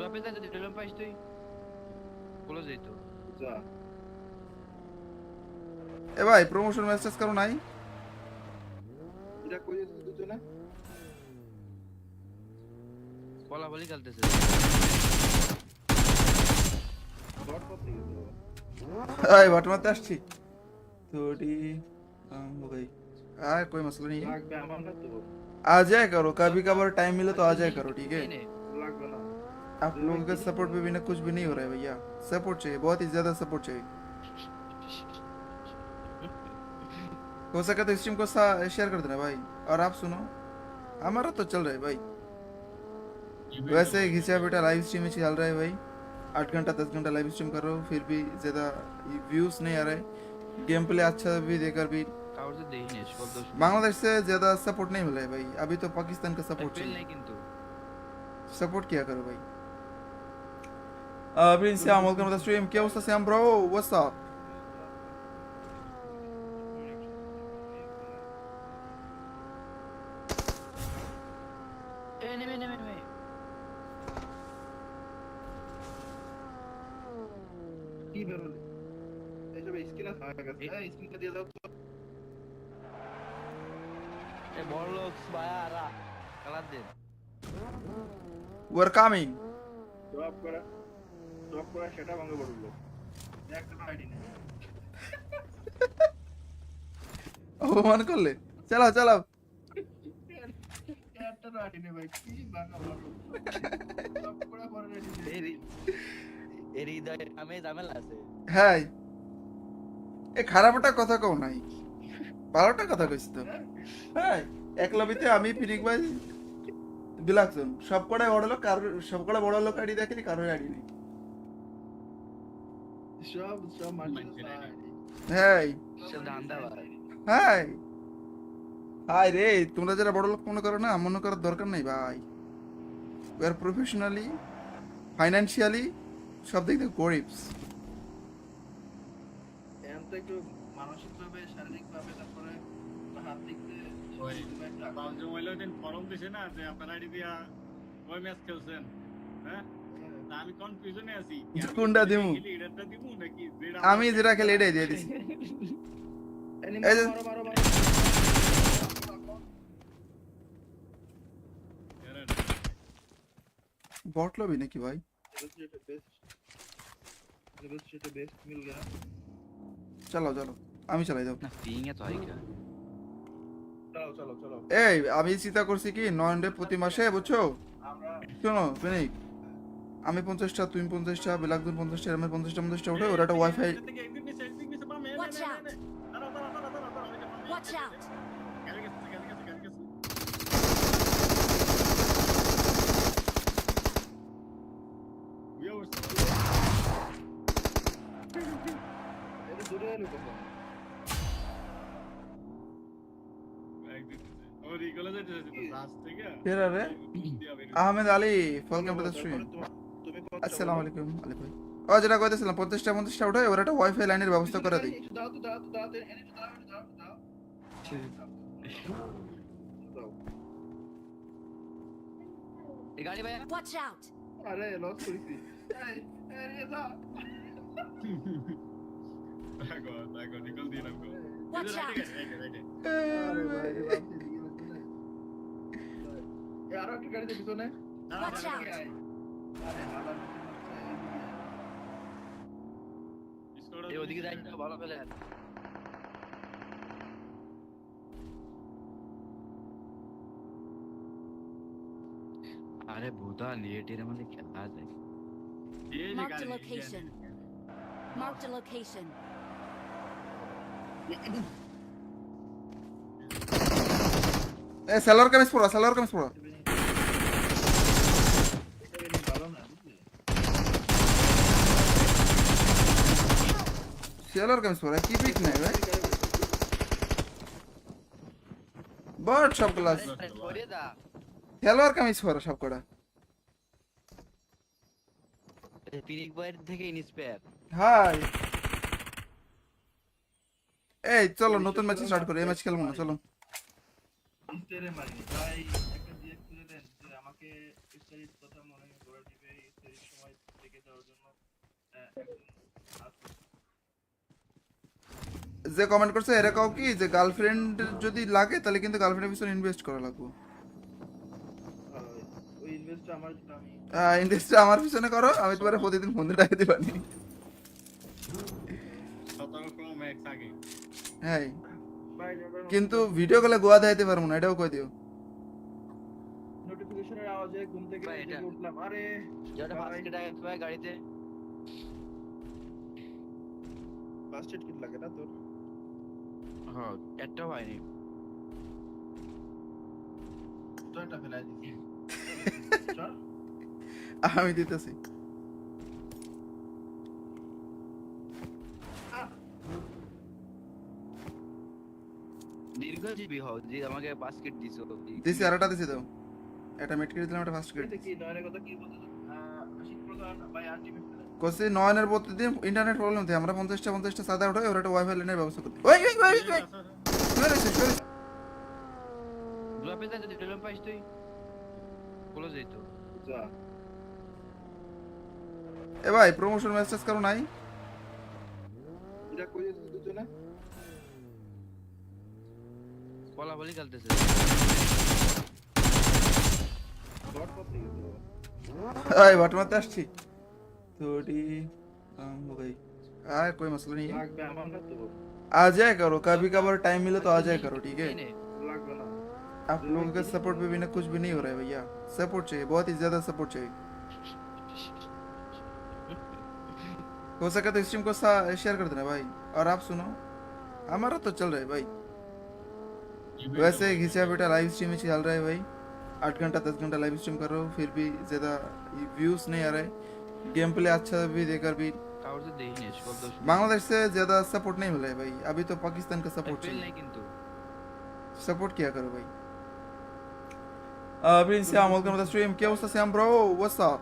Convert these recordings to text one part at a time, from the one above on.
ড্রপে যা, যদি ড্রপ পাইস তুই বলে যাই তো। যা এ ভাই প্রমোশন মেসেজ করো নাই? এটা কই যেতে দুজনে বলা বলি খেলতেছে। বট পথ থেকে গেল এই বট মারতে আসছি थोड़ी हो गई। हाँ कोई मसला नहीं है, লাগবে আমার না তো आ जाया करो कभी कभार टाइम मिले तो आ जाया करो ठीक है। এই নে। লাগবে ना आप लोगों के सपोर्ट पे बिना कुछ भी नहीं हो रहा है भैया, सपोर्ट चाहिए, बहुत ही ज्यादा सपोर्ट चाहिए। हो सके तो स्ट्रीम को शेयर कर देना भाई। और आप सुनो, हमारा तो चल रहा है भाई, वैसे घिसा बेटा लाइव स्ट्रीम में चल रहा है भाई। 8 घंटा 10 घंटा लाइव स्ट्रीम कर रहा हूँ फिर भी ज़्यादा व्यूज़ नहीं आ रहे, गेम प्ले अच्छा भी देकर भी কাউর তো দেই নে সব দোষ। बांग्लादेश से ज़्यादा सपोर्ट नहीं मिल रहा है भाई। अभी तो पाकिस्तान का सपोर्ट ফেল चाहिए, নাই কিন্তু। सपोर्ट किया करो भाई। Prince Sam, welcome to the stream. क्या अवस्था Sam bro? What's up? এ নেমে নেমে নেমে। কি বেরোলে এইসব স্কিন আছে আমার কাছে এই স্কিনটা দিয়ে দাও তো এ বড় লোক ভাইয়ারা কালার দে। We're coming. ড্রপ করা সেটা ভাঙে পড়লো একটা আইডি নেই অপমান করলে চালাও চালাও। একটা আইডি নেই ভাই কি ভাঙা পড়লো ড্রপ করা পরে আইডি নেই এর হৃদয়ে আমি ঝামেলা আছে। হ্যাঁ এ খারাপটা কথা কও নাই, ভালোটা কথা কইছ তো। হ্যাঁ এক লবিতে আমি ফিনিক ভাই বিলাকজন সব কটাই বড় লোক, কারোর সব কটা বড় লোক আইডি দেখেনি, কারোর আইডি নেই। সব মানুষের আইডি হ্যাঁ সব ধান্দা ভাই। হ্যাঁ হাই রে, তোমরা যারা বড় লোক মনে করো না, মনে করার দরকার নেই ভাই। উই আর প্রফেশনালি ফাইন্যান্সিয়ালি সব দিক থেকে গরিবস। এমন তো একটু মানসিকভাবে শারীরিকভাবে তারপরে হাত দিক দিয়ে ওই বাউন্ডারি ওইলো দিন ফরম দিছে না যে আপনার আইডি দিয়া ওই ম্যাচ খেলছেন, হ্যাঁ তা আমি কনফিউশনে আছি কোনটা দিমু? লিডারটা দিমু নাকি যেটা আমি যেটা খেলে এটাই দিয়ে দিছি। এই যে- মারো বট লবি নাকি ভাই? बेस्ट मिल गया চালাও চালাও, আমি চালাই দাও। না পিং এ তো আইকা। चलो এই আমি চিন্তা করছি কি নয়নডে প্রতি মাসে বুঝছো, আমরা শোনো ফেনিক, আমি 50টা তুমি 50টা বিলাকদুন 50টা আমি 50টা উঠে ওরা একটা ওয়াইফাই। থেকে একদিন নিচে পামে Watch out! Watch out! গেলে গেছে ইয়ে হচ্ছে এটা দূরে এলো কখন একদিন ওর ইগলে যেতে রাস থেকে ফেরা রে Ahmed Ali, welcome to the stream. তুমি আসসালামু আলাইকুম আলী ভাই। ও যেটা কইতেছিলাম 50টা উঠে ওরা একটা ওয়াইফাই লাইনের ব্যবস্থা করে দিই। দাও এনে দাও এই গাড়ি ভাই Watch out! আরে লস করেছি এই দাও তাগো নিকল দিয়ে নাও Watch out! আরে ভাই এই আরো একটা গাড়ি দেখছো না Watch out! আরে হালা এই ওদিকে যাই না ভালো খেলে। আরে ভূতা লিয়েটের মধ্যে খেলা যায়। Marked a location. Marked a location. A seller kameez পড়া ভালো না সেলার কামিজ পড়া কি পিক নাই ভাই, বট সব ক্লাস করে দা সেলার কামিজ পড়া সব কটা। পিরিক বয়ের থেকে ইন্সপায়ার। হাই এই চলো নতুন ম্যাচ স্টার্ট করি, এই ম্যাচ খেলবো না চলো। ইস্তেরে মারি ভাই একটা দিয়ে খুলে দেন যে আমাকে সেরির কথা মনে করে দিবে এই সেরির সময় থেকে দেওয়ার জন্য একজন আছে। যে কমেন্ট করছে এরা কাউ কি যে গার্লফ্রেন্ড যদি লাগে তাহলে কিন্তু গার্লফ্রেন্ডের পিছনে ইনভেস্ট করা লাগবে। ওই ইনভেস্টটা আমার যেটা আমি ইনভেস্ট আমার পিছনে করো, আমি তোমার প্রতিদিন ফোন দিয়ে টাকা দিবানি। 17 Pro Max আগে হ্যাঁ, ভাই নেবার কিন্তু ভিডিও কলে গোয়া দেখাইতে পারবো না, এটাও কই দিও। নোটিফিকেশনের আওয়াজে ঘুম থেকে ভাই, এটা- জেগে উঠলাম, আরে যেটা ভাই। ফার্স্ট এড ভাই গাড়িতে ফার্স্ট এড কিট লাগে না তোর? হ্যাঁ একটাও হয়নি। তো এটা ফেলাই দিছি চল আমি দিতেছি। দীর্ঘজীবী হও যে আমাকে বাস্কেট দিছো। দিছি, আর একটা দিছি দাও। একটা মেট করে দিলাম, একটা ফার্স্ট করে এটা কি নয়নের কথা কি বলতে আশিক প্রধান ভাই আলটিমেট কোসি নয়নের প্রতিদিন ইন্টারনেট প্রবলেম থাকে, আমরা 50টা সাদা উঠাই, ওর একটা ওয়াইফাই লাইনের ব্যবস্থা করতে। ওই ওই ওই ওই গোলাপে যা যদি টেলম পাইস তুই বলে যেত। যা এ ভাই প্রমোশন মেসেজ করো নাই? এটা কই দিছিস দুজনে? বলা বলি খেলতেছে। ডট করতে গেছিল এই বাট মারতে আসছি थोड़ी काम हो गई। कोई मसला नहीं है, লাগবে আমার না তো आ जाया करो कभी कभार टाइम मिले तो आ जाया करो, ठीक है? লাগবে ना आप लोगों के सपोर्ट पे बिना कुछ भी नहीं हो रहा है भैया, सपोर्ट चाहिए, बहुत ही ज्यादा सपोर्ट चाहिए। हो सके तो स्ट्रीम को शेयर कर देना भाई। और आप सुनो, हमारा तो चल रहा है भाई, वैसे घिसा बेटा लाइव स्ट्रीम ही चल रहा है भाई। 8 घंटा 10 घंटा लाइव स्ट्रीम करो फिर भी ज्यादा व्यूज नहीं आ रहे, गेम प्ले अच्छा भी देकर भी কাউর তো দেখিনি শব্দ बांग्लादेश से ज्यादा सपोर्ट नहीं मिल रहा है भाई, अभी तो पाकिस्तान का सपोर्ट ফেল चाहिए। নাই কিন্তু सपोर्ट किया करो भाई। Prince Shyam welcome to the stream. क्या अवस्था श्याम ब्रो, व्हाट्स अप?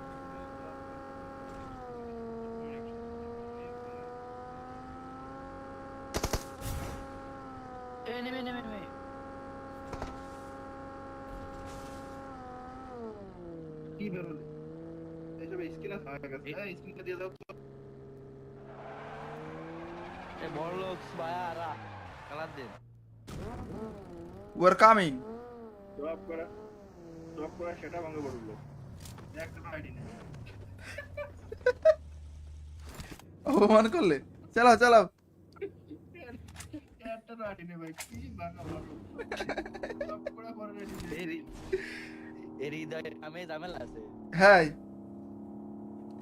এ নেমে নেমে নেমে কি বেরোলে এইসব স্কিল আছে আমার কাছে এই স্কিলটা দিয়ে দাও তো এ বড় লোক ভাইরা কালার দেন। We are coming। ড্রপ করা সেটা ভাঙে পড়লো একটা আইডি নেই অপমান করলে চালাও চালাও। একটা আইডি নেই ভাই কি ভাঙা মারলো ড্রপ করা পরে রেডি এর হৃদয়ে আমি ঝামেলা আছে। হ্যাঁ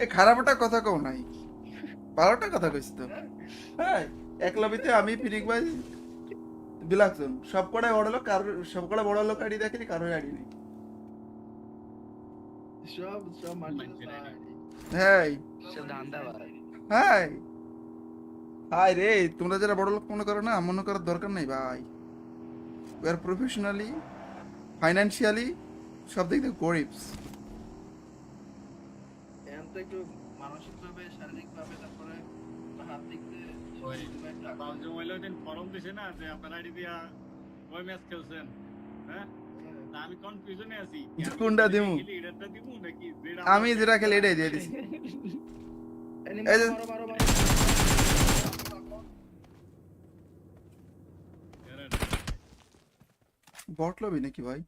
এ খারাপটা কথা কও নাই, ভালোটা কথা কইছ তো। হ্যাঁ একলবিতে আমি ফিনিক ভাই বিলাকজন সব কটাই বড় লোক, কারো সব কটা বড় লোক আইডি দেখেনি, কারোর আইডি নেই। সব মারলো হ্যাঁ সব ধান্দা হ্যাঁ হাই রে, তোমরা যারা বড় লোক মনে করো না, মনে করার দরকার নেই ভাই। উই আর প্রফেশনালি ফাইন্যান্সিয়ালি সব দিক থেকে গরিবস। এম তো একটু মানসিকভাবে শারীরিকভাবে তারপরে হাত দিক দিয়ে তানজিম ওইলো দিন ফরম দিছে না যে আপনার আইডি দিয়া ওই ম্যাচ খেলছেন, হ্যাঁ তা আমি কনফিউশনে আছি কোনটা দিমু? লিডারটা দিমু নাকি আমি যেটা খেলে এটাই দিয়ে দিছি। এই যে- মারো बॉट लो भी नहीं कि भाई।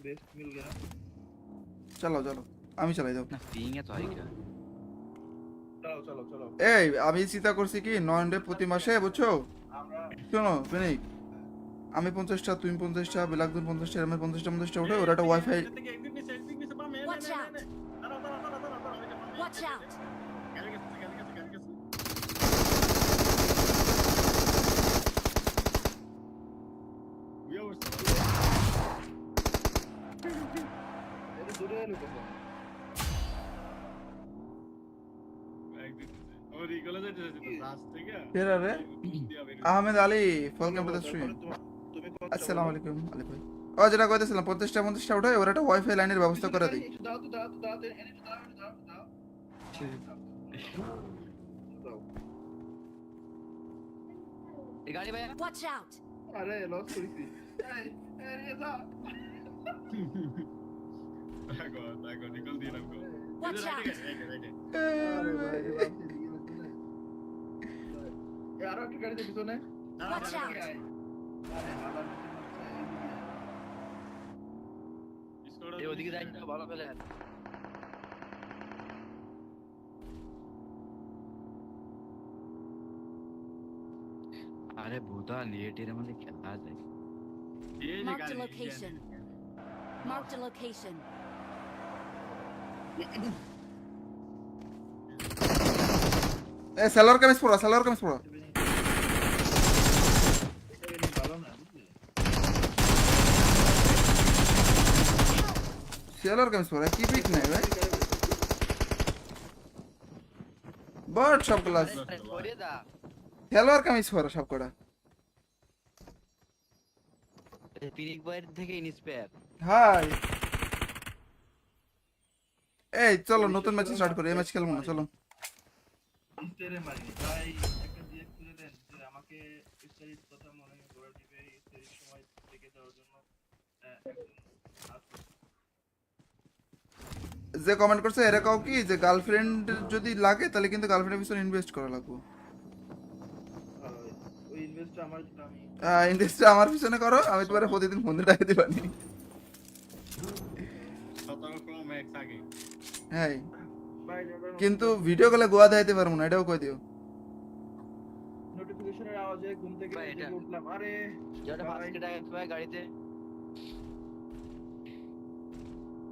बेस्ट मिल गया चलो चलो আমি চালাই দাও। না পিং এত হাই কা চলো এই আমি চিন্তা করছি কি নয়নরে প্রতি মাসে বুঝছো, আমরা শোনো ফিনিক, আমি 50টা তুমি 50টা বিলাকদুন 50টা আমি 50টা উঠে ওরা একটা wifi. Watch out! Watch out! এটা দূরে এলো কখন फिर अरे Ahmed Ali welcome to the stream. তুমি আসসালামু আলাইকুম আলী ভাই। ও যেটা কইতেছিলাম 50টা উঠে ওরা একটা ওয়াইফাই লাইনের ব্যবস্থা করে দিই। দাও এই গাড়ি ভাই Watch out! আরে লস করেছি এই আরে যা দেখো নিকল দিয়ে রাখো Watch out! আরে ভাই রে বাপ, এদিকে বসে। আরো একটা গাড়িতে পিছনে। Watch out! আরে হালা নিচে মারছে, এদিকে আয়। এই ওদিকে যাই না ভালো ফেলে আরে ভূতা লিয়েটের মধ্যে খেলা যায় Marked a location. Marked a location. এ সেলর কামিজ পড়া সেলর কামিজ পড়া এটা বেশি ভালো না, বুঝলি? সেলর কামিজ পড়া কি পিক নাই ভাই বাট সব ক্লাস করে দা সেলর কামিজ পড়া সব কটা পিনিক বয়ের থেকে ইন্সপায়ার হাই এই চলো নতুন ম্যাচ স্টার্ট করি এই ম্যাচ খেলবো না চলো ইস্টারে মারিনি ভাই, একটা জিএস খুলে দেন যে আমাকে ইস্টারির কথা মনে করে দিবে, ইস্টারির সময় থেকে দেওয়ার জন্য একজন আসবে। যে কমেন্ট করছে এরা কাও কি যে গার্লফ্রেন্ড যদি লাগে তাহলে কিন্তু গার্লফ্রেন্ডের পিছনে ইনভেস্ট করা লাগবে আর ওই ইনভেস্টটা আমার যেটা আমি ইনভেস্টটা আমার পিছনে করো আমি তোমার প্রতিদিন 15 টাকা দিবানি 17 Pro Max আগে হ্যাঁ ভাই যখন কিন্তু ভিডিও কলে গোয়া দেখাইতে পারবো না এটাও কই দিও নোটিফিকেশনের আওয়াজে ঘুম থেকে ভাই, এটা- জেগে উঠলাম, আরে যেটা ভাই, ফার্স্ট টাইম পায় গাড়িতে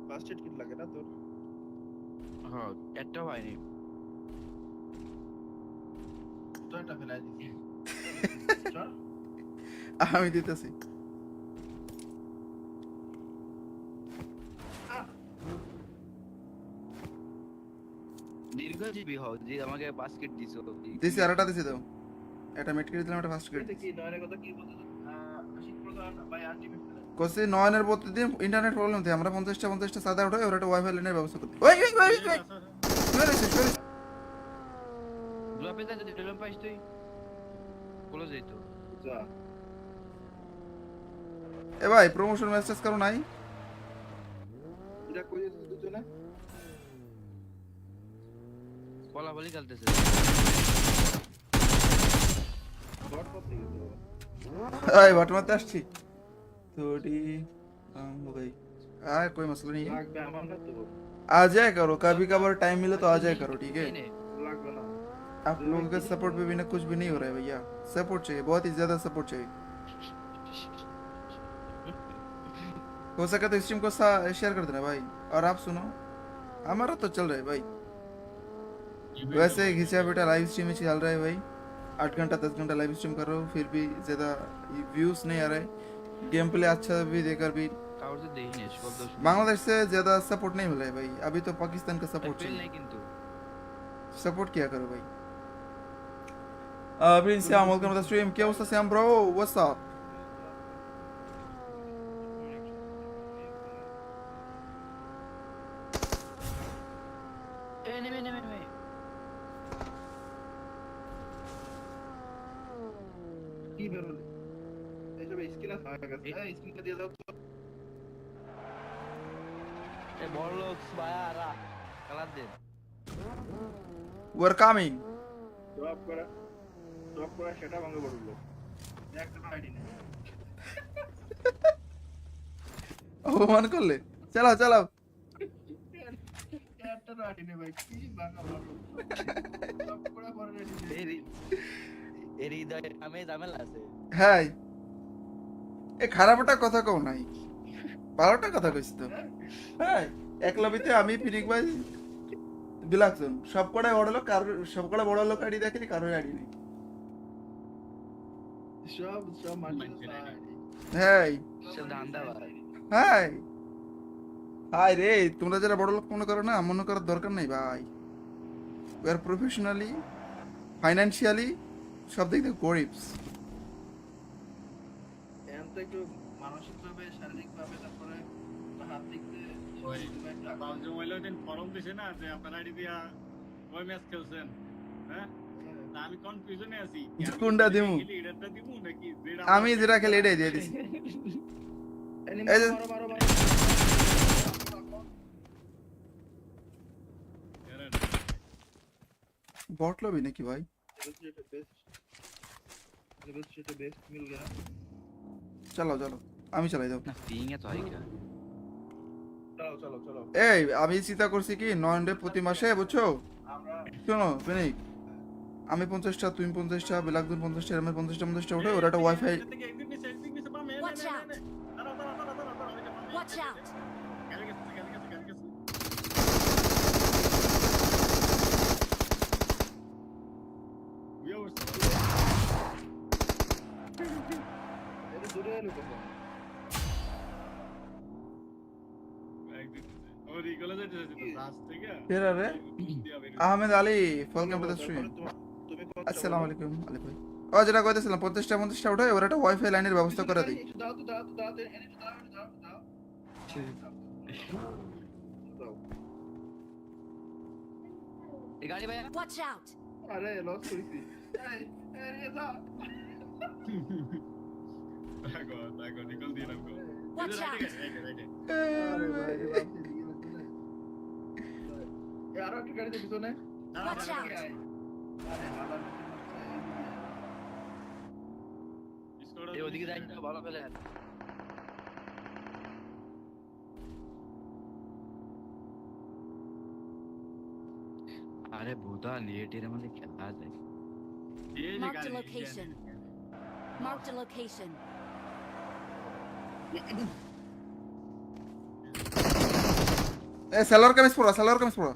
ফার্স্ট এড কিট লাগে না তোর? হ্যাঁ একটা হয়নি তো একটা ফেলাই দিছি। চল আমি দিতেছি দীর্ঘজীবী হও যে আমাকে বাস্কেট দিছো দিছি আরেকটা দিছি দাও এটা মেট করে দিলাম এটা ফার্স্ট গ্রেড এটা কি নয়নের কথা কি বলতে আশিক প্রধান ভাই আলটিমেট কোসি নয়নের প্রতিদিন ইন্টারনেট প্রবলেম থাকে আমরা 50টা সাদা উঠাই ওর একটা ওয়াইফাই লাইনের ব্যবস্থা করতে ওই ওই ওই ওই সরি দুয়া পেতে যদি টেলম পাইস তুই বলো যাই তো যা এ ভাই প্রমোশন মেসেজ করো নাই এটা কই দিছিস দুজনে? বলা বলি খেলতেছে ডট করতে গেছে এই বাট মারতে আসছি थोड़ी हो गई कोई मसला नहीं है লাগবে আমার না তো आ जाया करो कभी कभार टाइम मिले तो आ जाया करो ठीक है লাগবে না आप लोगों के सपोर्ट पे बिना कुछ भी नहीं हो रहा है भैया सपोर्ट चाहिए बहुत ही ज्यादा सपोर्ट चाहिए हो सके तो स्ट्रीम को शेयर कर देना भाई और आप सुनो हमारा तो चल रहा है भाई वैसे घिसा बेटा लाइव स्ट्रीम में चल रहा है भाई 8 घंटा 10 घंटा लाइव स्ट्रीम कर रहा हूँ फिर भी ज्यादा व्यूज नहीं आ रहे गेम प्ले अच्छा भी देकर भी কাউর তো দেই নি সব দোষ बांग्लादेश से ज्यादा सपोर्ट नहीं मिला है भाई अभी तो पाकिस्तान का सपोर्ट ফেল चाहिए নাই কিন্তু सपोर्ट किया करो भाई Prince Shyam welcome to the stream क्या होता श्याम ब्रो व्हाट्स अप এ নেমে নেমে নেমে কি বেরোলে এইসব স্কিল আছে আমার কাছে এই স্কিলটা দিয়ে দাও তো এ বড় লোক ভাইরা কালার দে वी आर कमिंग ড্রপ করা সেটা ভাঙে পড়লো একটা আইডি নেই অপমান করলে চালাও চালাও একটা আইডি নেই ভাই কি ভাঙা পড়লো ড্রপ করা পরে আইডি নেই এর হৃদয়ে আমি ঝামেলা আছে হ্যাঁ এ খারাপটা কথা কও নাই ভালোটা কথা কইছি তো হ্যাঁ একলবিতে আমি ফিনিক ভাই বিলাকজন সব কটাই বড় লোক কারোর সব কটা বড় লোক আইডি দেখেনি কারোর আইডি নেই সব মানুষ হ্যাঁ সব ধান্দা ভাই হাই হাই রে তোমরা যারা বড় লোক মনে করো না মনে করার দরকার নেই ভাই উই আর প্রফেশনালি ফাইনান্সিয়ালি সব দিক থেকে গরিবস এম তো একটু মানসিকভাবে শারীরিকভাবে তারপরে হাত দিক দিয়ে ওই তালজুম হইলো দিন ফরম দিছে না যে আপনার আইডি দিয়া ওই ম্যাচ খেলছেন হ্যাঁ তা আমি কনফিউশনে আছি কোনটা দিমু? এটাটা দিমু নাকি আমি যেটা খেলে এটাই দিয়ে দিছি এনিমি এই যে মারো মারো মারো বট লবি নাকি ভাই? बेस्ट मिल गया চলো চলো আমি চালাই দাও। না পিং এত হাই কা चलो चलो चलो এই আমি চিন্তা করছি কি নয়নরে প্রতি মাসে বুঝছো, আমরা শোনো ফেনিক, আমি 50টা তুমি 50টা বিলাকদুন 50টা এরমে 50টা উঠে ওরা একটা wifi Watch out! Watch out! এর দূরে এলো কত ফের আরে Ahmed Ali welcome to the stream. তুমি আসসালামু আলাইকুম আলী ভাই। ও যেটা কইতেছিলাম 50টা উঠে ওরা একটা ওয়াইফাই লাইনের ব্যবস্থা করে দিই। দাও তো দাও তো দাও তো এনে দাও দাও দাও দাও এই গাড়ি ভাই Watch out! আরে লস করেছি এই এই দাও Watch out! আরে ভাই এই আরো একটা গাড়িতে পিছনে Watch out! আরে হালা এই ওদিকে যাই না ভালো ফেলে আরে ভূতা লিয়েটের মানে খেলা যায় Marked a location. Marked a location. এ সেলর কামিজ পড়া সেলর কামিজ পড়া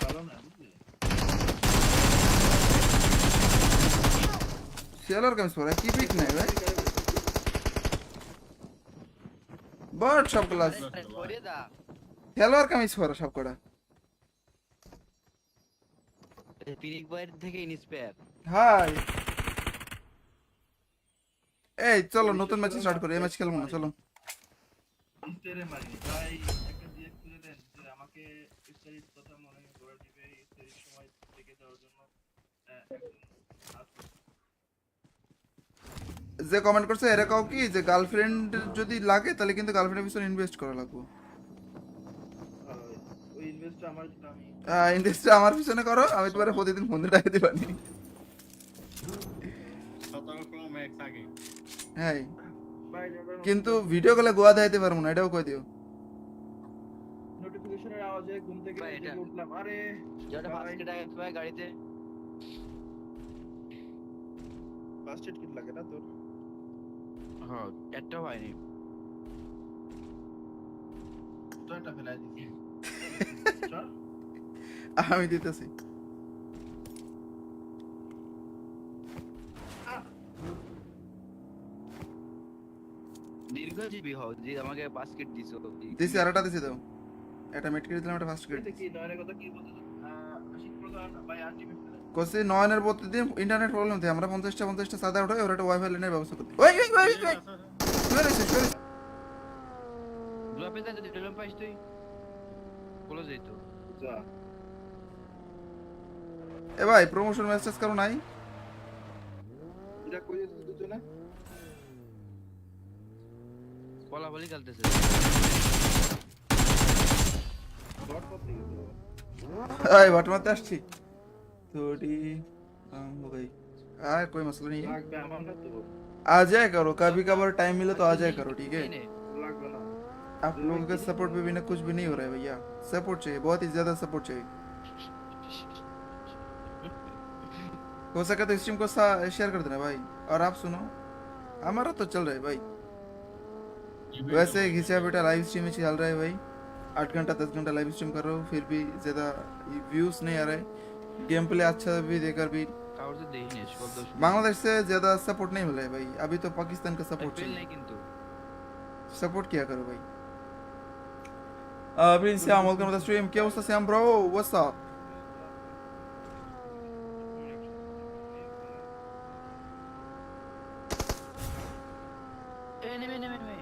ভালো না বুঝলি সেলর কামিজ পড়া কি পিক নাই ভাই বাট সব ক্লাস করে দা সেলর কামিজ পড়া সব কটা পিনিক বয়ের থেকে ইনস্পায়ার হাই এই চলো নতুন ম্যাচ স্টার্ট করি এই ম্যাচ খেলবো না চলো ইস্টারে মারি ভাই একটা দিয়ে খুলে দেন যে আমাকে ইস্টারির কথা মনে করে দিবে ইস্টারির সময় থেকে দেওয়ার জন্য একজন আসবে যে কমেন্ট করছে এরা কাও কি যে গার্লফ্রেন্ড যদি লাগে তাহলে কিন্তু গার্লফ্রেন্ডের পিছনে ইনভেস্ট করা লাগবে। ওই ইনভেস্টটা আমার জন্য আমি ইনভেস্ট আমার পিছনে করো আমি তোমার প্রতিদিন 15 টাকা দিবানি। হ্যাঁ ভাই যখন কিন্তু ভিডিও কলে গোয়া দেখাইতে পারবো না এটাও কই দিও। নোটিফিকেশনের আওয়াজে ঘুম থেকে ভাই, এটা- জেগে উঠলাম আরে যেটা ফার্স্ট টাকা পায় গাড়িতে ফার্স্ট এড কিট লাগে না তোর হ্যাঁ একটা হয়নি তো এটা ফেলাই দিছি চল আমি দিতেছি দীর্ঘজীবী হও যে আমাকে বাস্কেট দিছো দিছি আরেকটা দিছি দাও একটা মিড করে দিলাম একটা ফার্স্ট গ্রেড এটা কি নয়নের কথা কি বলতে আশিক প্রধান ভাই আলটিমেট কোসি নয়নের প্রতিদিন ইন্টারনেট প্রবলেম থাকে আমরা 50টা সাদা উঠে ওরা একটা ওয়াইফাই লাইনের ব্যবস্থা করতে ওই ওই ওই ওই শুয়ে দুয়াপে যা যদি টেলম পাইস তুই বলে যাই তো যা এ ভাই প্রমোশন মেসেজ করো নাই এটা কই দিছিস দুজনে বলা বলি চলতেছে ডট কত দিছিস এই বাট মারতে আসছি थोड़ी हो गई यार कोई मसला नहीं है লাগবে আমার না তো आ जाया करो कभी कभार टाइम मिले तो आ जाया करो ठीक है নে লাগবে না आप लोगों के सपोर्ट पे बिना कुछ भी नहीं हो रहा है भैया सपोर्ट चाहिए बहुत ही ज्यादा सपोर्ट चाहिए हो सके तो स्ट्रीम को शेयर कर देना भाई और आप सुनो हमारा तो चल रहा है भाई वैसे घिसा बेटा लाइव स्ट्रीम में चल रहा है भाई 8 घंटा 10 घंटा लाइव स्ट्रीम कर रहा हूँ फिर भी ज्यादा व्यूज नहीं आ रहे गेम प्ले अच्छा भी देकर भी কাউর তো দেই নে সব দোষ बांग्लादेश से ज्यादा सपोर्ट नहीं मिला है भाई अभी तो पाकिस्तान का सपोर्ट পেল चाहिए নাই কিন্তু सपोर्ट किया करो भाई Prince Shyam welcome to the stream क्या होता श्याम ब्रो व्हाट्स अप এ নেমে নেমে নেমে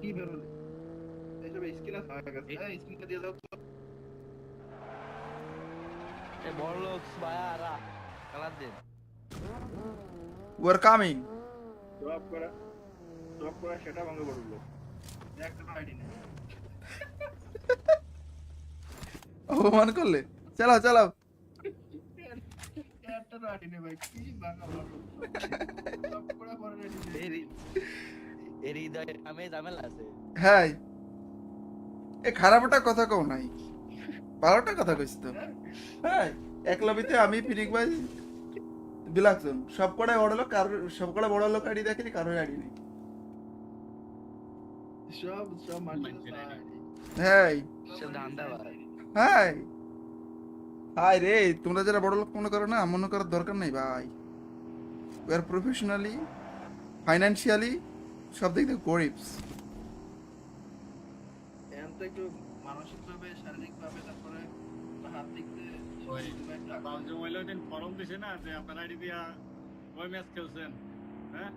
কি বেরোলে এইসব স্কিল আছে আমার কাছে এই স্কিলটা দিয়ে দাও তো এ বড় লোক ভাইয়ারা কালার দেন। We're coming. ড্রপ করা সেটা ভাঙে পড়লো একটা আইডি নেই অপমান করলে চালাও চালাও। একটা আইডি নেই ভাই কি ভাঙা পড়লো ড্রপ করা পরে রেডি এর হৃদয়ে আমি ঝামেলা আছে। হ্যাঁ এ খারাপটা কথা কও নাই, ভালোটা কথা কইছ তো। হ্যাঁ এক লবিতে আমি পিনিক ভাই বিলাকজন সব কটাই বড় লোক, কারোর সব কটা বড় লোক আইডি দেখেনি, কারোর আইডি নেই। সব মানুষের আইডি হ্যাঁ সব ধান্দা ভাই। হাই হাই রে, তোমরা যারা বড় লোক মনে করো না, মনে করার দরকার নেই ভাই। উই আর প্রফেশনালি ফাইন্যান্সিয়ালি সব দিক থেকে গরিবস। এখন তো একটু মানসিকভাবে শারীরিকভাবে তারপরে হাত দিক দিয়ে ওই পাবজি মোবাইলে ওই দিন ফরম দিছে না যে আপনার আইডি দিয়া ওই ম্যাচ খেলছেন, হ্যাঁ?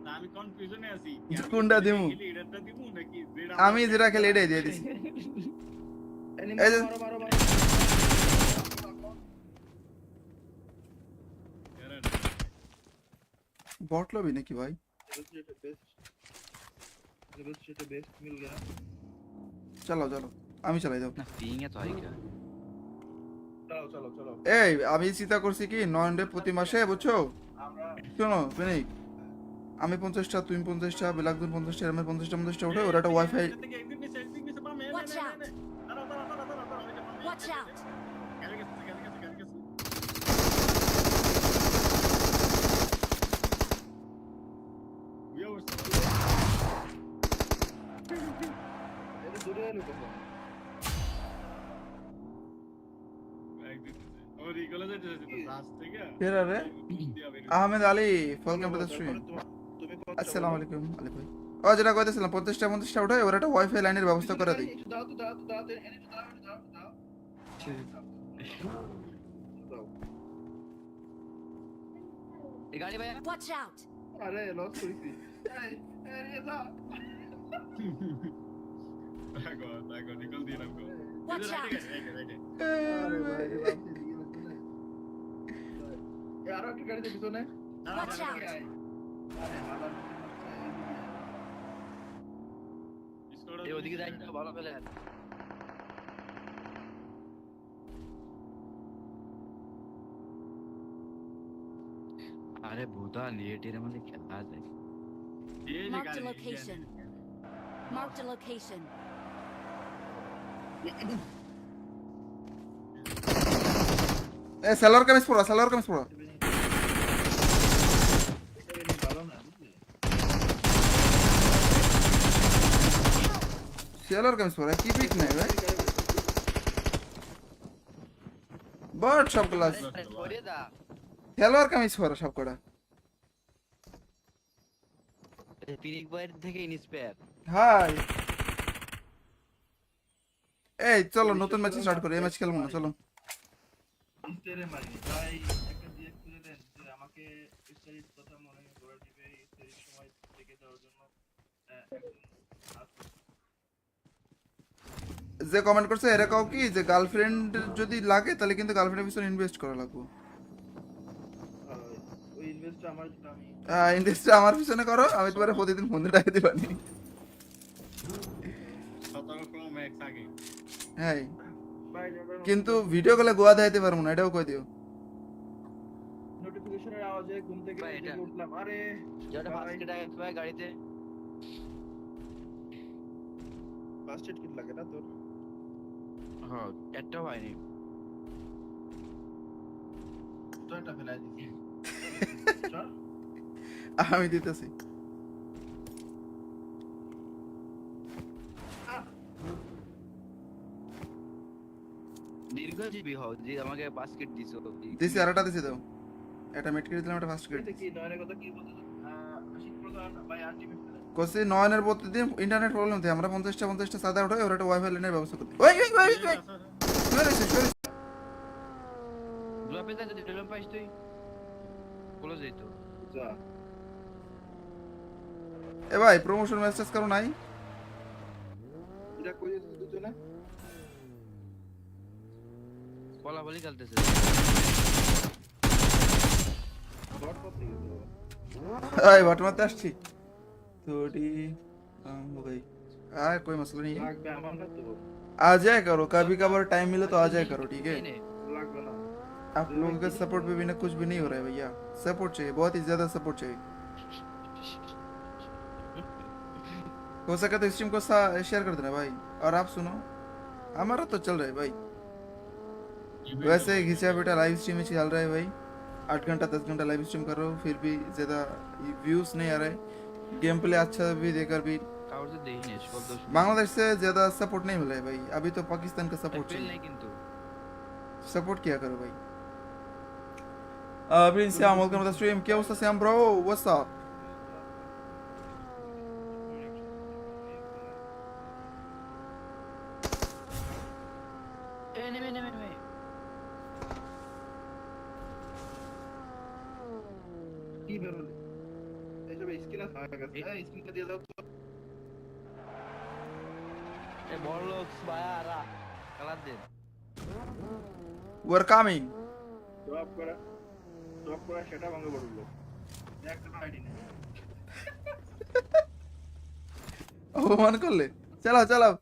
তা আমি কনফিউশনে আছি কোনটা দিমু? লিডারটা দিমু নাকি যেটা আমি যেটা খেলে এটাই দিয়ে দিছি। এই যে- মারো বট লবি নাকি ভাই? बेस्ट मिल गया চালাও চালাও, আমি চালাই দাও। না পিং এ তো হয় কি? चलो এই আমি চিন্তা করছি কি নয়নডে প্রতি মাসে বুঝছো, আমরা শোনো পেনিক, আমি 50টা তুমি 50টা বিলাকদুন 50টা এরমের 50টা উঠে ওরা একটা wifi. Watch out! Watch out! এটা দূরে এলো কখন ফেরা রে Ahmed Ali, welcome to the stream. তুমি কোন আসসালামু আলাইকুম আলী ভাই। ও যেটা কইতেছিলাম 50টা উঠে ওরা একটা ওয়াইফাই লাইনের ব্যবস্থা করে দেই। দাও এনে দাও এই গাড়ি ভাই Watch out! আরে লস করেছি এই দাও Watch out! আরে ভাই এই আরো একটা গাড়ি দেখছো না Watch out! আরে হালা এই ওদিকে যাই না ভালো ফেলে। আরে ভূতা লিয়েটের মধ্যে খেলা আছে। Marked a location. Marked a location. A seller kameez পড়া ভালো না সেলার কামিজ পড়া কি পিক নাই ভাই, বাট সব ক্লাস করে দা সেলার কামিজ পড়া সব কটা। পিনিক বয়ের থেকে ইন্সপায়ার। হাই এই চলো নতুন ম্যাচ স্টার্ট করি, এই ম্যাচ খেলবো না চলো। ইস্টারে মারিনি ভাই একটা দিয়ে খুলে দেন যে আমাকে ইস্টারির কথা মনে করে দিবে ইস্টারির সময় থেকে দেওয়ার জন্য যে কমেন্ট করছে এরা কাও কি যে গার্লফ্রেন্ড যদি লাগে তাহলে কিন্তু গার্লফ্রেন্ডের পিছনে ইনভেস্ট করা লাগবে। ওই ইনভেস্টটা আমার যেটা আমি ইনভেস্ট আমার পিছনে করো, আমি তোমার প্রতিদিন 15 টাকা দিবানি। হ্যাঁ ভাই কিন্তু ভিডিও কলে গোয়া দেখাইতে পারবো না, এটাও কই দিও। নোটিফিকেশনের আওয়াজে ঘুম থেকে ভাই, এটা- উঠলাম আরে যেটা ফার্স্ট এড আগে ভাই গাড়িতে ফার্স্ট এড কিট লাগে না তোর হ্যাঁ একটা হয়নি। তো এটা ফেলাই দিছি চল আমি দিতেছি। দীর্ঘজীবী হও যে আমাকে বাস্কেট দিছো। দিছি আরেকটা দিছি দাও, এটা মিড করে দিলাম, এটা ফার্স্ট করে এটা কি নয়নের কথা কি বলতে আশিক প্রধান ভাই আলটিমেট ফেলে কোসি নয়নের প্রতিদিন ইন্টারনেট প্রবলেম থাকে, আমরা 50টা সাদা উঠে ওরা একটা ওয়াইফাই লাইনের ব্যবস্থা করতে। ওই ওই ওই ওই সরে দুয়াপে যা যদি টেলম পাইস তুই বলে যাই তো। যা এ ভাই প্রমোশন মেসেজ করো নাই? এটা কই দিতে দুজনে বলা বলি খেলতেছে। বট করতে গেছে এই বট মারতে আসছি थोड़ी काम हो गई कोई मसला नहीं है লাগবে আমার না তো आ जाया करो कभी कभार टाइम मिले तो आ जाया करो ठीक है এই নে। লাগবে ना आप लोगों के सपोर्ट पे बिना कुछ भी नहीं हो रहा है भैया सपोर्ट चाहिए बहुत ही ज्यादा सपोर्ट चाहिए हो सके तो स्ट्रीम को शेयर कर देना भाई और आप सुनो हमारा तो चल रहा है भाई वैसे घिसा बेटा लाइव स्ट्रीम में चल रहा है भाई 8 घंटा 10 घंटा लाइव स्ट्रीम कर रहा हूँ फिर भी ज़्यादा व्यूज़ नहीं आ रहे गेम प्ले अच्छा भी देकर भी কারোর তো দেখিনি সব দোষ बांग्लादेश से ज़्यादा सपोर्ट नहीं मिल रहा है भाई अभी तो पाकिस्तान का सपोर्ट ফেল चाहिए নাই কিন্তু सपोर्ट किया करो भाई Prince Sam, welcome to the stream. क्या होता Sam bro? What's up? এ নেমে নেমে নেমে কি বেরোলে এইসব স্কিন আছে আমার কাছে এই স্কিনটা দিয়ে দাও তো এ বড় লোক বায়ারা কালার দে We're coming. ড্রপ করা সেটা ভাঙে পড়লো একটা আইডি নেই অপমান করলে চালাও চালাও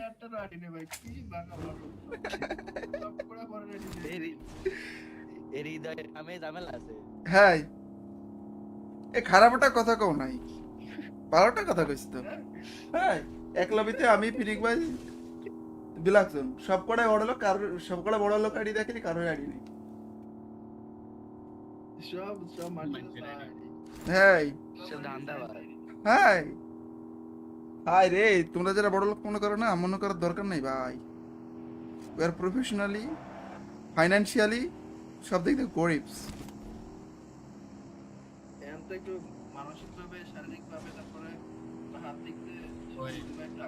একটা আইডি নেই ভাই কি ভাঙা পড়লো ড্রপ করা পরে আইডি নেই এর হৃদয়ে আমি ঝামেলা আছে হ্যাঁ এ খারাপটা কথা কও নাই ভালোটা কথা কইছ তো হ্যাঁ এক লবিতে আমি ফিনিক ভাই বিলাকজন সব কটাই বড় লোক কারোর সব কটা বড় লোক আইডি দেখেনি কারোর আইডি নেই সব মানুষের আইডি হ্যাঁ সব ধান্দা ভাই হ্যাঁ হাই রে তোমরা যারা বড় লোক মনে করো না মনে করার দরকার নেই ভাই উই আর প্রফেশনালি ফাইন্যান্সিয়ালি সব দিক থেকে গরিবস এমন তো একটু মানসিকভাবে শারীরিকভাবে তারপরে হাত দিক দিয়ে ওই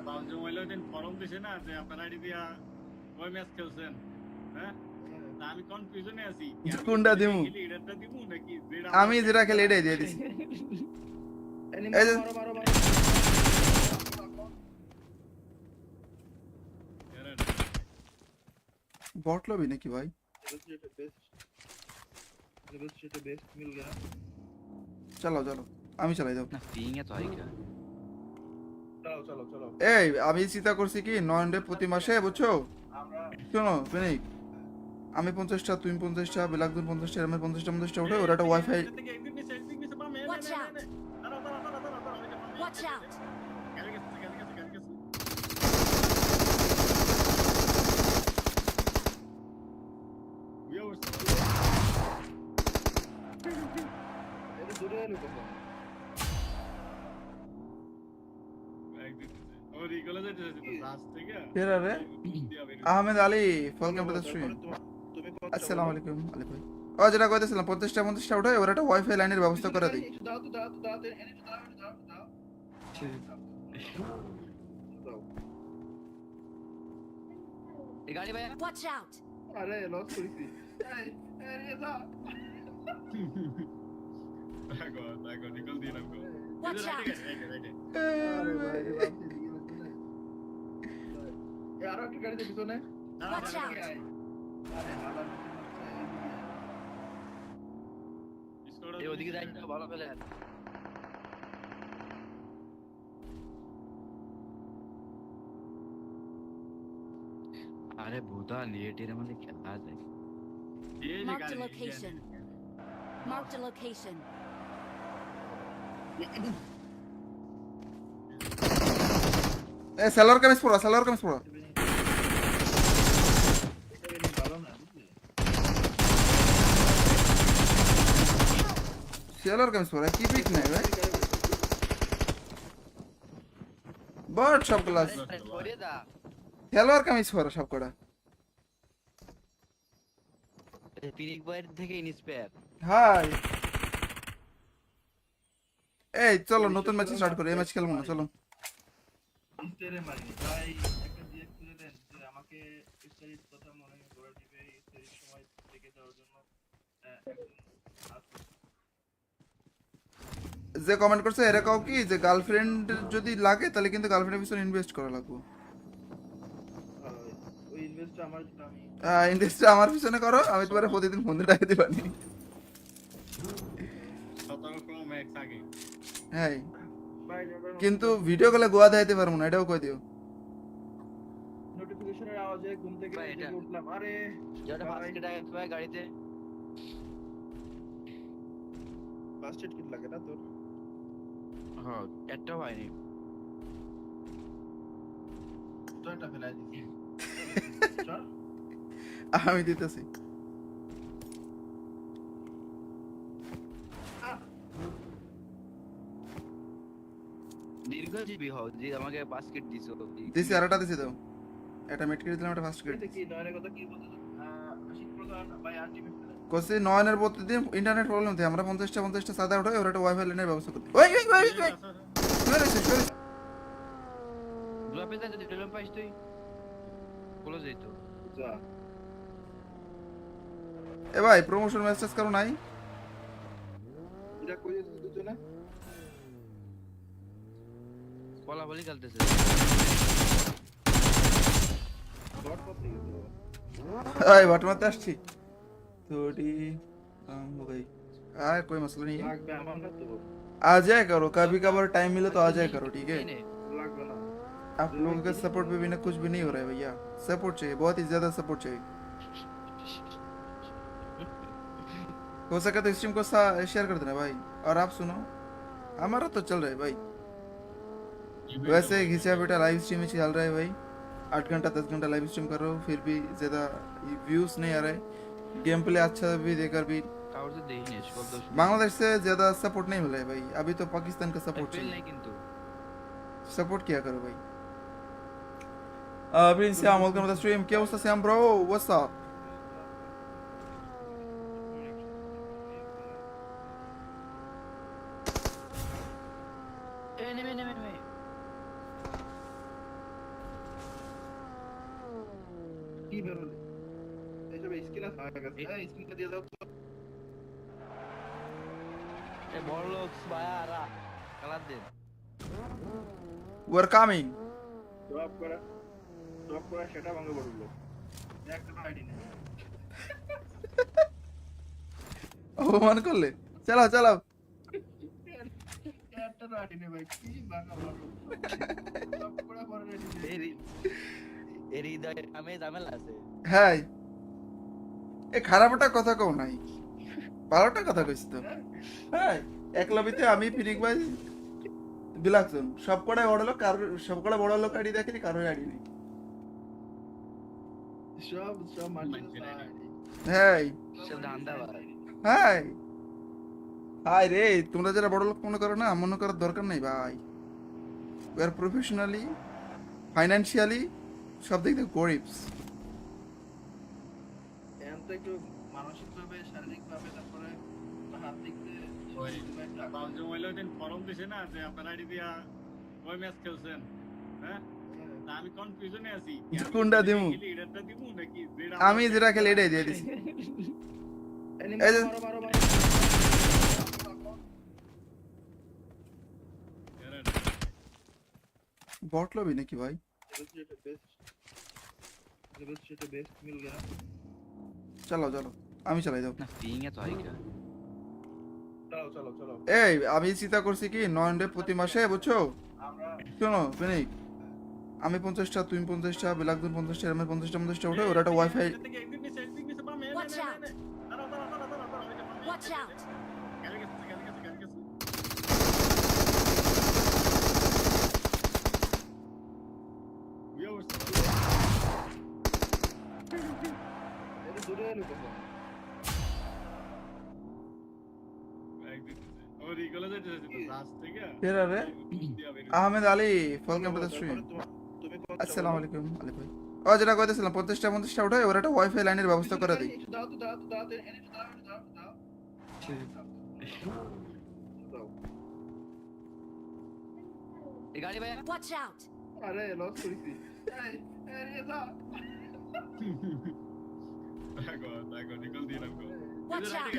পাবজি মোবাইলে ওই দিন ফরম দিছে না যে আপনার আইডি দিয়া কয় ম্যাচ খেলছেন হ্যাঁ তা আমি কনফিউশনে আছি কোনটা দিমু? এটা দিমু নাকি যেটা আমি যেটা খেলে এটাই দিয়ে দিছি এই যে- মারো বট লবি নাকি ভাই बेस्ट मिल गया চালাও চালাও আমি চালাই দাও না পিং এ তো আইকা चलो এই আমি চিন্তা করছি কি নয়নডে প্রতি মাসে বুঝছো আমরা শোনো ফেনিক আমি 50টা তুমি 50টা বিলাকজন 50টা আমি 50টা উঠে ওরা একটা ওয়াইফাই থেকে একদিন নিচে বামে Watch out! Watch out! গেল গেছে ইয়ে হচ্ছে এটা দূরে এলো কখন একদিন ওর ইগলে যেতে রাস থেকে ফেরা রে Ahmed Ali welcome to the stream তুমি আসসালামু আলাইকুম আলী ভাই ও যেটা কইতেছিলাম 50টা উঠে ওরা একটা ওয়াইফাই লাইনের ব্যবস্থা করে দিই দাও এনে দাও এই গাড়ি ভাই Watch out! আরে লস করেছি এই দাও তাগো নিকল দিয়ে নাও Watch out! আরে ভাই বাপরে দিয়ে গেছে না এই আরো একটা গাড়ি দেখছো না Watch out! আরে হালা এই ওদিকে যাই না ভালো ফেলে আরে ভূতা লিয়েটের মধ্যে খেলা যায় Marked a location. Marked a location. A seller kameez পড়া ভালো না বুঝলি সেলার কামিজ পড়া কি পিক নাই ভাই বট সব ক্লাস করে দা সেলার কামিজ পড়া সব কটা পিরিক বয়ের থেকে ইন্সপায়ার হাই এই চলো নতুন ম্যাচ স্টার্ট করি এই ম্যাচ খেলবো না চলো ইস্টারে মারিনি ভাই একটা দিয়ে খুলে দেন যে আমাকে ইস্টারির কথা মনে করে দিবে ইস্টারির সময় থেকে দেওয়ার জন্য যে কমেন্ট করছে এরা কাও কি যে গার্লফ্রেন্ড যদি লাগে তাহলে কিন্তু গার্লফ্রেন্ডের পিছনে ইনভেস্ট করা লাগবে ওই ইনভেস্টটা আমার যেটা আমি ইনভেস্ট আমার পিছনে করো আমি তোমার প্রতিদিন 15 টাকা দিবানি তখন প্রো ম্যাক্স আগে হ্যাঁ ভাই কিন্তু ভিডিও কলে গোয়া দেখাইতে পারবো না, এটাও কই দিও। নোটিফিকেশনের আওয়াজে ঘুম থেকে ভাই, এটা- জেগে উঠলাম, আরে যেটা ভাই। ফার্স্ট এড ভাই গাড়িতে ফার্স্ট এড কিট লাগে না তোর? হ্যাঁ একটাও হয়নি। তো এটা ফেলাই দিছি চল আমি দিতেছি। দীর্ঘজীবী হও যে আমাকে বাস্কেট দিছো। দিছি, আরেকটা দিছি দাও। এটা মেট করে দিলাম, এটা ফার্স্ট করে এটা কি নয়নের কথা কি বলতো? আশিক প্রধান ভাই আলটিমেট কোসি নয়নের প্রতিদিন ইন্টারনেট প্রবলেম থাকে, আমরা 50টা সাদা উঠাই, ওরা একটা ওয়াইফাই লাইনের ব্যবস্থা করতে। ওই ওই ওই ওই সরে দুয়া পেতে যদি ডেলন পাইস তুই ক্লোজ হইতো। যা এ ভাই প্রমোশন মেসেজ করো নাই? এটা কই দিছিস দুজনে? বলা বলি খেলতেছে। ডট করতে গেছিল এই বাট মারতে আসছি थोड़ी काम हो गई। कोई मसला नहीं है, লাগবে আমার না তো आ जाया करो कभी कभार टाइम मिले तो आ जाया करो, ठीक है? এই নে, লাগবে ना आप लोगों के सपोर्ट पे बिना कुछ भी नहीं हो रहा है भैया, सपोर्ट चाहिए, बहुत ही ज्यादा सपोर्ट चाहिए। हो सके तो स्ट्रीम को शेयर कर देना भाई। और आप सुनो, हमारा तो चल रहा है भाई, वैसे घिसा बेटा लाइव स्ट्रीम ही चल रहा है भाई। 8 घंटा 10 घंटा लाइव स्ट्रीम कर रहा हूँ, फिर भी ज़्यादा व्यूज़ नहीं आ रहे, गेम प्ले अच्छा भी देकर भी কাউর তো দেই নে শব্দ बांग्लादेश से ज़्यादा सपोर्ट नहीं मिला है भाई, अभी तो पाकिस्तान का सपोर्ट ফেল चाहिए। নাই কিন্তু सपोर्ट किया करो भाई। Prince Shyam, welcome to the stream. क्या अवस्था श्याम ब्रो, व्हाट्स अप? এ নেমে নেমে নেমে কি বেরোলে এইসব স্কিল আছে আমার কাছে এই স্কিলটা দিয়ে দাও তো এ বড় লোক ভাইয়ারা কালার দেন। We're coming। ড্রপ করা সেটা ভাঙে পড়লো একটা আইডি নেই অপমান করলে, চালাও চালাও। একটা আইডি নেই ভাই, কি ভাঙা মারলো ড্রপ করা পরে রেডি এর হৃদয়ে আমি ঝামেলা আছে। হ্যাঁ এ খারাপটা কথা কও নাই, ভালোটা কথা কইছ তো। হ্যাঁ একলবিতে আমি ফিনিক ভাই বিলাকজন সব কটাই বড় লোক, কারোর সব কটা বড় লোক আইডি দেখেনি, কারোর আইডি নেই। সব মাটি হ্যাঁ সব ধান্দা হ্যাঁ হাই রে, তোমরা যারা বড় লোক মনে করো না, মনে করার দরকার নেই ভাই। উই আর প্রফেশনালি, ফাইন্যান্সিয়ালি সব দিক থেকে গরিবস। এখন তো একটু মানসিকভাবে শারীরিকভাবে তারপরে হাত দিক দিয়ে ওই পাঁচজন মহিলা ওই দিন ফরম দিছে না যে আপনার আইডি দিয়া ওই ম্যাচ খেলছেন, হ্যাঁ? তা আমি কনফিউশনে আছি কোনটা দিমু? এটাটা দিমু নাকি যেটা আমি যেটা খেলে এটাই দিয়ে দিছি। এই যে- মারো बॉट लो भी नहीं कि भाई। बेस्ट मिल गया चलो चलो আমি চালাই দাও। না পিং এত হাই কা চলো এই আমি চিন্তা করছি কি নয়নরে প্রতি মাসে বুঝছো, আমরা শোনো ফিনিক, আমি 50টা তুমি 50টা বিলাকদুন 50টা আমি 50টা উঠে ওরা একটা wifi. Watch out! Watch out! এটা দূরে এলো কখন ফের আরে Ahmed Ali, welcome to the stream. তুমি আসসালামু আলাইকুম আলী ভাই। ও যেটা কইতেছিলাম 50টা উঠে ওরা একটা ওয়াইফাই লাইনের ব্যবস্থা করে দিই। দাও এই গাড়ি ভাইয়া Watch out! আরে লস করেছি এই এই যা Watch out!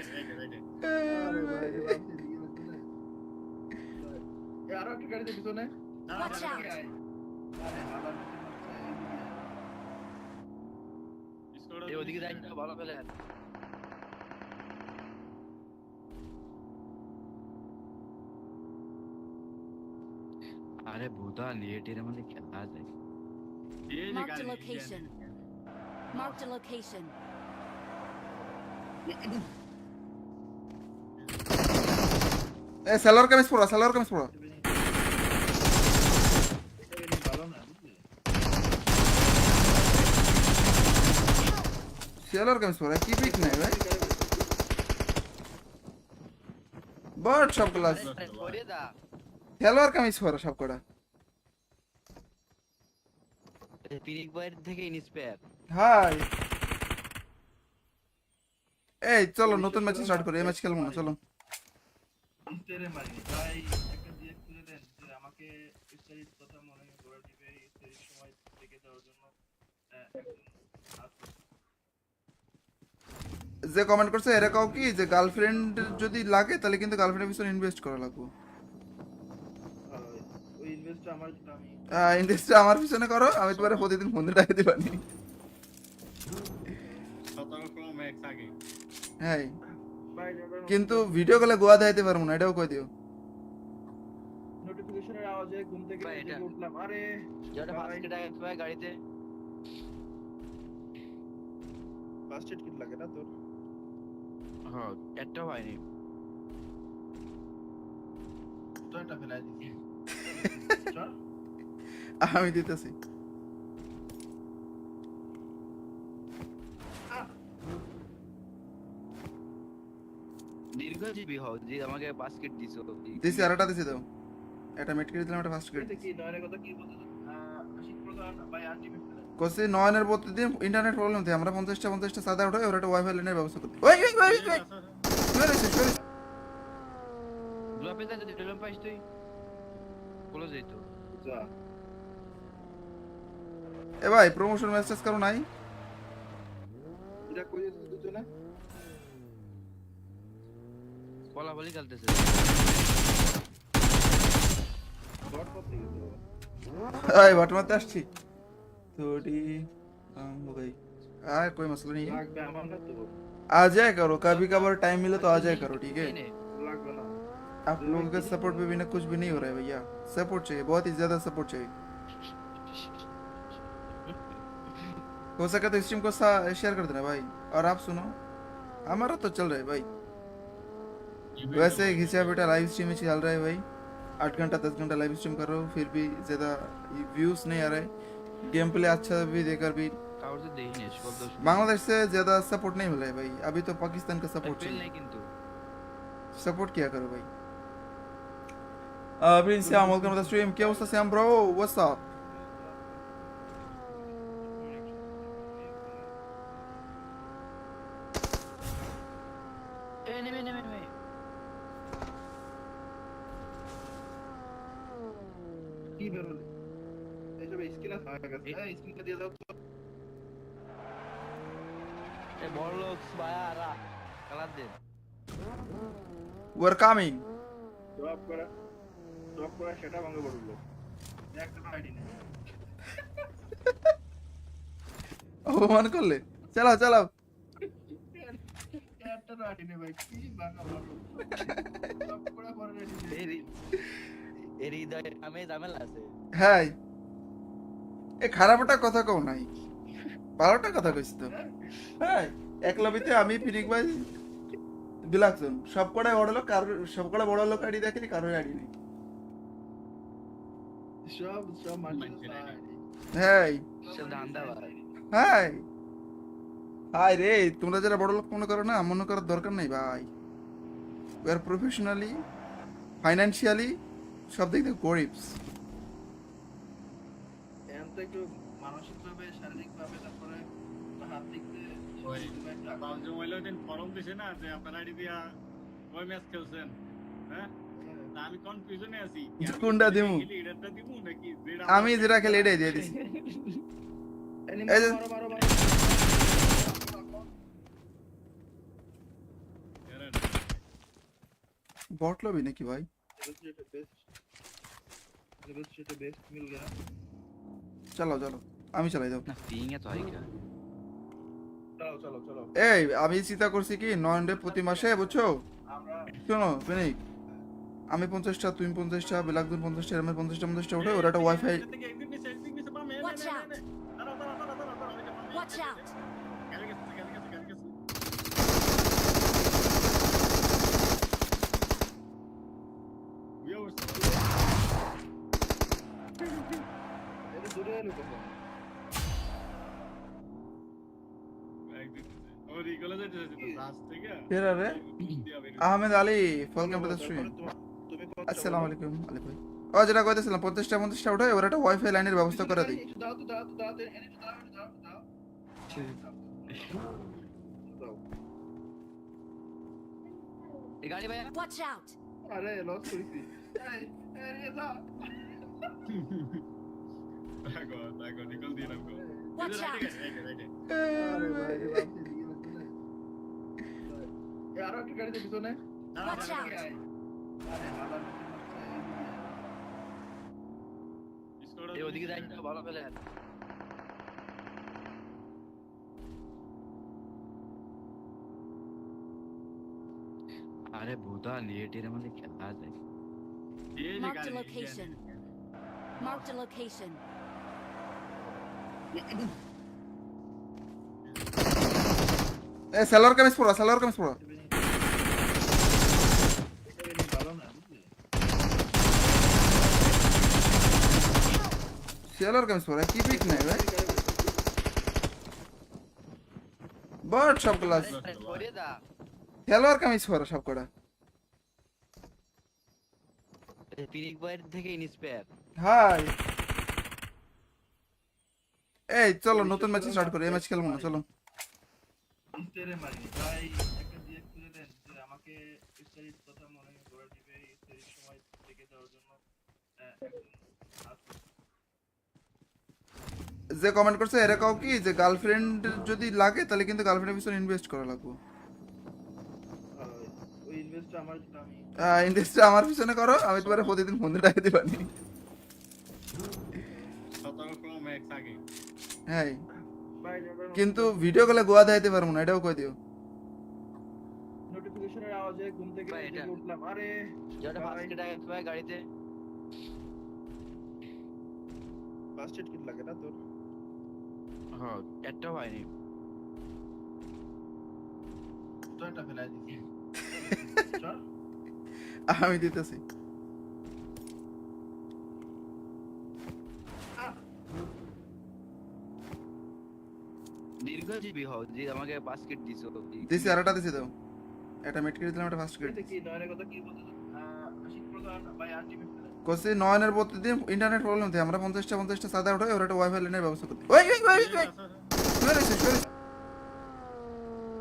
আরে ভাই এই আরো একটা গাড়ি দেখছো না Watch out! আরে হালা এই ওদিকে যাই না ভালো ফেলে अरे भूता लेटेर मध्ये खेळा যায় এই যে Marked a গাড়ি location. Marked a location. A seller kameez পড়া সেলার কামিজ পড়া এটা ভালো না বুঝলে সেলার কামিজ পড়া কি পিক নাই ভাই বাট সব ক্লাস করে দা সেলার কামিজ পড়া সব কটা পিনিক বয়ের থেকে ইন্সপায়ার হাই এই চলো নতুন ম্যাচ স্টার্ট করি এই ম্যাচ খেলবো না চলো ইস্টারে মারি ভাই একটা দিয়ে খুলে দেন যে আমাকে ইস্টারির কথা মনে করে দিবে ইস্টারির সময় থেকে দেওয়ার জন্য একজন আছে যে কমেন্ট করছে এরা কাও কি যে গার্লফ্রেন্ড যদি লাগে তাহলে কিন্তু গার্লফ্রেন্ডের পিছনে ইনভেস্ট করা লাগবে ওই ইনভেস্ট আমার যেটা আমি ইনভেস্টটা আমার পিছনে করো আমি তোমার প্রতিদিন ফোন দিয়ে টাকা দিবানি 17 প্রো ম্যাক্স আগে হ্যাঁ ভাই কিন্তু ভিডিও কলে গোয়া দেখাইতে পারবো না এটাও কই দিও নোটিফিকেশনের আওয়াজে ঘুম থেকে ভাই, এটা- জেগে উঠলাম আরে যেটা ফার্স্ট টাকা পায় গাড়িতে ফার্স্ট এড কিট লাগে না তোর হ্যাঁ একটা হয়নি তো এটা ফেলাই দিছি চল আমি দিতেছি দীর্ঘজীবী হও যে আমাকে বাস্কেট দিছো দিছি আরেকটা দিছি দাও এটা মেট করে দিলাম একটা ফার্স্ট গ্রেড এটা কি নয়নের কথা কি বলতে আশিক প্রধান ভাই আলটিমেট কোসি নয়নের প্রতিদিন ইন্টারনেট প্রবলেম থাকে আমরা 50টা সাদা উঠাই ওর একটা ওয়াইফাই লাইনের ব্যবস্থা করতে ওই ওই ওই ওই সরি দুয়া পেজা যদি টেলম পাইস তুই বলো যাই তো যা এ ভাই প্রমোশন মেসেজ করো নাই এটা কই দিছিস দুজনে বলা বলি চলতেছে ডট করতে গেছে এই বাট মারতে আসছি थोड़ी हो गई कोई मसला नहीं है লাগবে আমার না তো आ जाया करो कभी कभार टाइम मिले तो आ जाया करो ठीक है লাগবে না आप लोगों के सपोर्ट पे बिना कुछ भी नहीं हो रहा है भैया सपोर्ट चाहिए बहुत ही ज्यादा सपोर्ट चाहिए हो सके तो स्ट्रीम को शेयर कर देना भाई और आप सुनो हमारा तो चल रहा है भाई वैसे घिसा बेटा लाइव स्ट्रीम में चल रहा है भाई 8 घंटा 10 घंटा लाइव स्ट्रीम कर रहा हूँ फिर भी ज्यादा व्यूज नहीं आ रहे गेम प्ले अच्छा भी देकर भी কাউর তো দেই নেই সব দোষ बांग्लादेश से ज्यादा सपोर्ट नहीं मिला है भाई अभी तो पाकिस्तान का सपोर्ट ফেল चाहिए নাই কিন্তু सपोर्ट किया करो भाई Prince Shyam welcome to the stream क्या होता श्याम ब्रो व्हाट्स अप এ নেমে নেমে নেমে কি বেরোলে এইসব স্কিল আছে আমার কাছে এই স্কিলটা দিয়ে দাও তো এ বড় লোক ভাইয়ারা কালার দে वी आर कमिंग ড্রপ করা সেটা ভাঙে পড়লো একটা আইডি নেই অপমান করলে চালাও চালাও একটা আইডি নেই ভাই কি ভাঙা পড়লো ড্রপ করা পরে আইডি নেই এর হৃদয়ে আমি ঝামেলা আছে হ্যাঁ এ খারাপটা কথা কও নাই ভালোটা কথা কইছি তো হ্যাঁ একলবিতে আমি ফিনিক ভাই বিলাকজন সব কটাই বড় লোক কারোর সব কটা বড় লোক আইডি দেখেনি কারোর আইডি নেই সব মানুষের হ্যাঁ সব ধান্দা ভাই হাই হাই রে তোমরা যারা বড় লোক মনে করো না মনে করার দরকার নেই ভাই উই আর প্রফেশনালি ফাইনান্সিয়ালি সব দিক থেকে গরিবস এম তো একটু মানসিকভাবে শারীরিকভাবে তারপরে হাত দিক দিয়ে ওই পাবজি মোবাইলে ওই দিন ফরম দিছে না যে আপনার আইডি দিয়া ওই ম্যাচ খেলছেন হ্যাঁ তা আমি কনফিউশনে আছি কোনটা দিমু? এটাটা দিমু নাকি যেটা আমি যেটা খেলে এটাই দিয়ে দিছি এই যে- মারো বট লবি নাকি ভাই बेस्ट मिल गया চলো চলো আমি চালাই দাও না পিং এত হয় কেন चलो चलो चलो এই আমি চিন্তা করছি কি নয়নরে প্রতি মাসে বুঝছো আমরা শোনো ফিনিক আমি 50টা, তুমি 50টা, বেলাকদুন 50টা, এরমে 50টা উঠে ওরা একটা ওয়াইফাই। একদিন নিচে বামে Watch out! Watch out! গাড়ি গেছে বিয়ে হচ্ছে এটা দূরে এলো কখন? একদিন ও রিকলে যাইতেছে তো রাত থেকে ফের আরে Ahmed Ali, welcome to the stream. তুমি আসসালামু আলাইকুম আলী ভাই। ও যেটা কইতেছিলাম 50টা উঠে ওরা একটা ওয়াইফাই লাইনের ব্যবস্থা করে দিই। দাও তো এনে দাও। এই গাড়ি ভাইয়া Watch out! আরে লস করেছি। এই দাও। দেখো নিকল দিয়ে রাখো Watch out! আরে ভাই বাপরে দিয়ে গেছে না। আরো একটা গাড়িতে পিছনে। Watch out! আরে হালাল এই ওদিকে যাই না ভালো ফেলে আরে ভূতা লিয়েটের মানে খেলা যায় Marked a location. Marked a location. এ সেলর কামিজ পড়া। ভালো না বুঝলি? সেলর কামিজ পড়া কি পিক নাই ভাই। বাট সব ক্লাস করে দা সেলর কামিজ পড়া সব কটা। পিনিক বয়ের থেকে ইনস্পায়ার হাই এই চলো নতুন ম্যাচ স্টার্ট করি। এই ম্যাচ খেলবো না, চলো। ইস্টারে মারিনি ভাই, একটা দিয়ে খুলে দেন যে আমাকে ইস্টারির কথা মনে করে দিবে, ইস্টারির সময় থেকে দেওয়ার জন্য একজন আসবে। যে কমেন্ট করছে এরা কাও কি যে গার্লফ্রেন্ড যদি লাগে তাহলে কিন্তু গার্লফ্রেন্ডের পিছনে ইনভেস্ট করা লাগবে। ওই ইনভেস্টটা আমার জন্য আমি ইনভেস্টটা আমার পিছনে করো, আমি তোমার প্রতিদিন 15 টাকা দিবানি। 17 প্রো ম্যাক্স আগে হ্যাঁ ভাই যখন কিন্তু ভিডিও কলে গোয়া দেখাইতে পারবো না, এটাও কই দিও। নোটিফিকেশনের আওয়াজে ঘুম থেকে ভাই, এটা- জেগে উঠলাম। আরে যেটা ফার্স্ট টাকা পায় গাড়িতে ফার্স্ট এড কিট লাগে না তোর? হ্যাঁ একটা হয়নি তো এটা ফেলাই দিছি। চল আমি দিতেছি। দীর্ঘজীবী হও যে আমাকে বাস্কেট দিছো দিছি আরেকটা দিছি দাও। একটা মিড কিট দিলাম, একটা ফার্স্ট কিট। এটা কি নয়নের কথা কি বলতে আশিক প্রধান ভাই আলটিমেট কোসি নয়নের প্রতিদিন ইন্টারনেট প্রবলেম থাকে, আমরা 50টা সাদা উঠে ওরা একটা ওয়াইফাই লাইনের ব্যবস্থা করতে। ওই